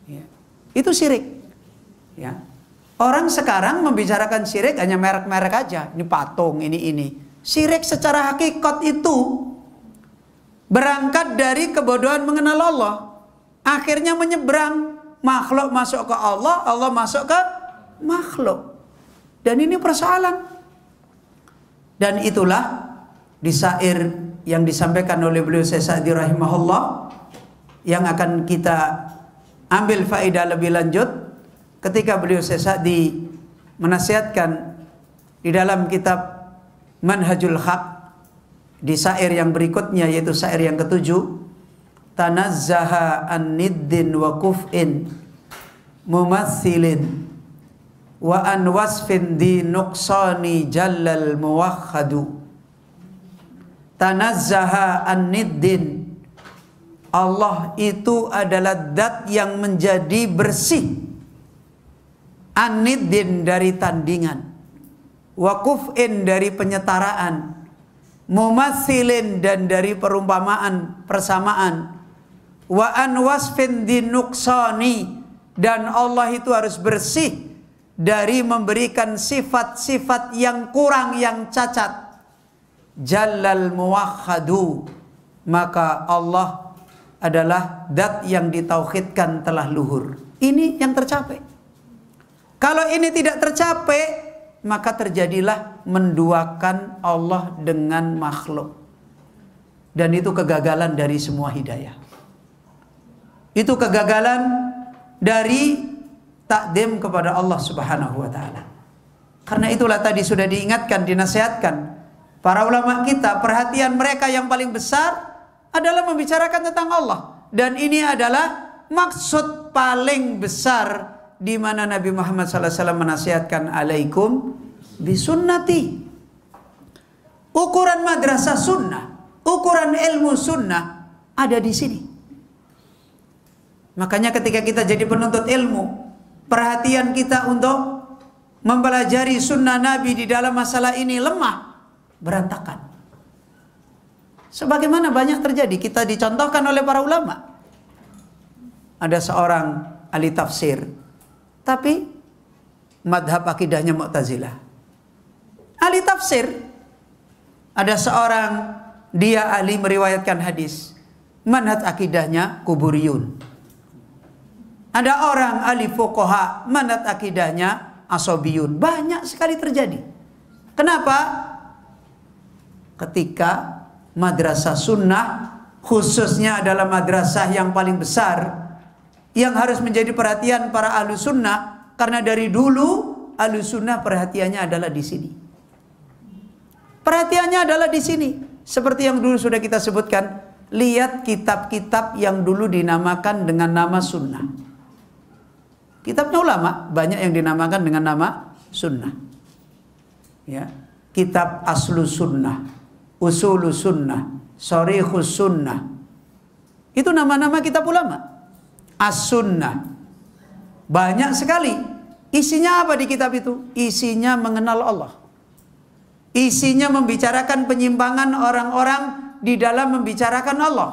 Ya, itu syirik. Ya. Orang sekarang membicarakan syirik hanya merek-merek aja. Ini patung, ini. Syirik secara hakikat itu berangkat dari kebodohan mengenal Allah. Akhirnya menyeberang. Makhluk masuk ke Allah, Allah masuk ke makhluk. Dan ini persoalan. Dan itulah di syair yang disampaikan oleh beliau Syekh Sa'di rahimahullah yang akan kita ambil faedah lebih lanjut ketika beliau Syekh Sa'di menasihatkan di dalam kitab Manhajul Haq di syair yang berikutnya, yaitu syair yang ketujuh, tanazzaha an niddin wa kuf'in mumathilin wa an wasfin di nuqsani jallal muwakhadu. Tanazzaha an niddin, Allah itu adalah zat yang menjadi bersih, an niddin dari tandingan, wa kuf'in dari penyetaraan, mumathilin dan dari perumpamaan, persamaan, wa an wasfin di nuqsani, dan Allah itu harus bersih dari memberikan sifat-sifat yang kurang, yang cacat. Jallal muwakhadu, maka Allah adalah zat yang ditauhidkan telah luhur. Ini yang tercapai. Kalau ini tidak tercapai, maka terjadilah menduakan Allah dengan makhluk. Dan itu kegagalan dari semua hidayah. Itu kegagalan dari takdim kepada Allah Subhanahu wa taala. Karena itulah tadi sudah diingatkan, dinasihatkan para ulama kita, perhatian mereka yang paling besar adalah membicarakan tentang Allah. Dan ini adalah maksud paling besar di mana Nabi Muhammad SAW menasihatkan, alaikum bisunnati. Ukuran madrasah sunnah, ukuran ilmu sunnah ada di sini. Makanya ketika kita jadi penuntut ilmu, perhatian kita untuk mempelajari sunnah Nabi di dalam masalah ini lemah, berantakan. Sebagaimana banyak terjadi, kita dicontohkan oleh para ulama. Ada seorang ahli tafsir, tapi madhab akidahnya Mu'tazilah. Ahli tafsir, ada seorang, dia ahli meriwayatkan hadis, manhaj akidahnya kuburiyun. Ada orang ahli fuqaha, manhaj akidahnya asobiyun. Banyak sekali terjadi. Kenapa? Ketika madrasah sunnah, khususnya adalah madrasah yang paling besar, yang harus menjadi perhatian para ahlu sunnah, karena dari dulu ahlu sunnah perhatiannya adalah di sini. Perhatiannya adalah di sini. Seperti yang dulu sudah kita sebutkan, lihat kitab-kitab yang dulu dinamakan dengan nama sunnah. Kitabnya ulama banyak yang dinamakan dengan nama sunnah. Ya, kitab aslu sunnah, usulu sunnah, shorihus sunnah. Itu nama-nama kitab ulama. As-sunnah. Banyak sekali. Isinya apa di kitab itu? Isinya mengenal Allah. Isinya membicarakan penyimpangan orang-orang di dalam membicarakan Allah.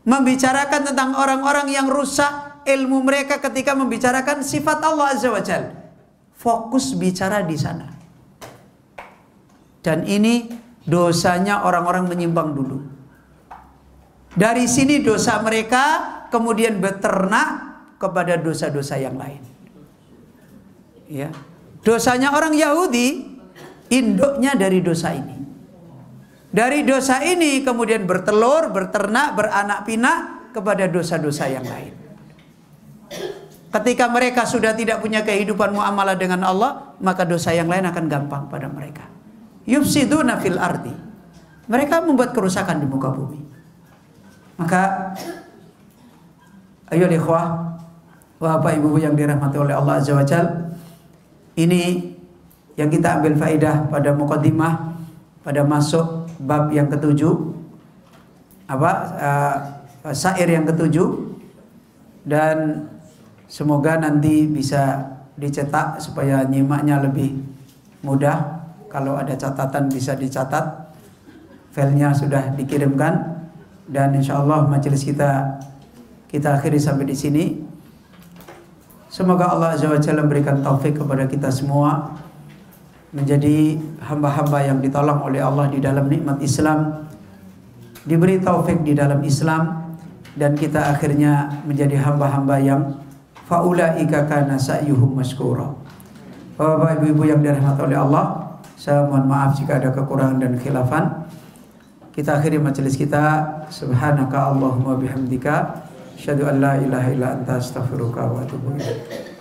membicarakan tentang orang-orang yang rusak ilmu mereka ketika membicarakan sifat Allah Azza wa Jalla. Fokus bicara di sana. Dan ini dosanya orang-orang menyimpang dulu. Dari sini dosa mereka kemudian beternak kepada dosa-dosa yang lain. Ya. Dosanya orang Yahudi induknya dari dosa ini. Dari dosa ini kemudian bertelur, berternak, beranak pinak kepada dosa-dosa yang lain. Ketika mereka sudah tidak punya kehidupan muamalah dengan Allah, maka dosa yang lain akan gampang pada mereka. Yufsiduna fil ardi. Mereka membuat kerusakan di muka bumi. Maka ayo ikhwah, Bapak Ibu yang dirahmati oleh Allah Azza wa Jalla, ini yang kita ambil faedah pada muqaddimah, pada masuk bab yang ketujuh, syair yang ketujuh, dan semoga nanti bisa dicetak supaya nyimaknya lebih mudah. Kalau ada catatan bisa dicatat, filenya sudah dikirimkan, dan insya Allah majelis kita akhiri sampai di sini. Semoga Allah Azza wa Jalla memberikan taufik kepada kita semua menjadi hamba-hamba yang ditolong oleh Allah di dalam nikmat Islam, diberi taufik di dalam Islam, dan kita akhirnya menjadi hamba-hamba yang faulaika kana sa'yuhum maskura. Bapak Ibu yang dirahmati oleh Allah, saya mohon maaf jika ada kekurangan dan khilafan. Kita akhiri majelis kita. Subhanaka Allahumma bihamdika, asyhadu an la ilaha illa anta, astaghfiruka wa atubu ilaik.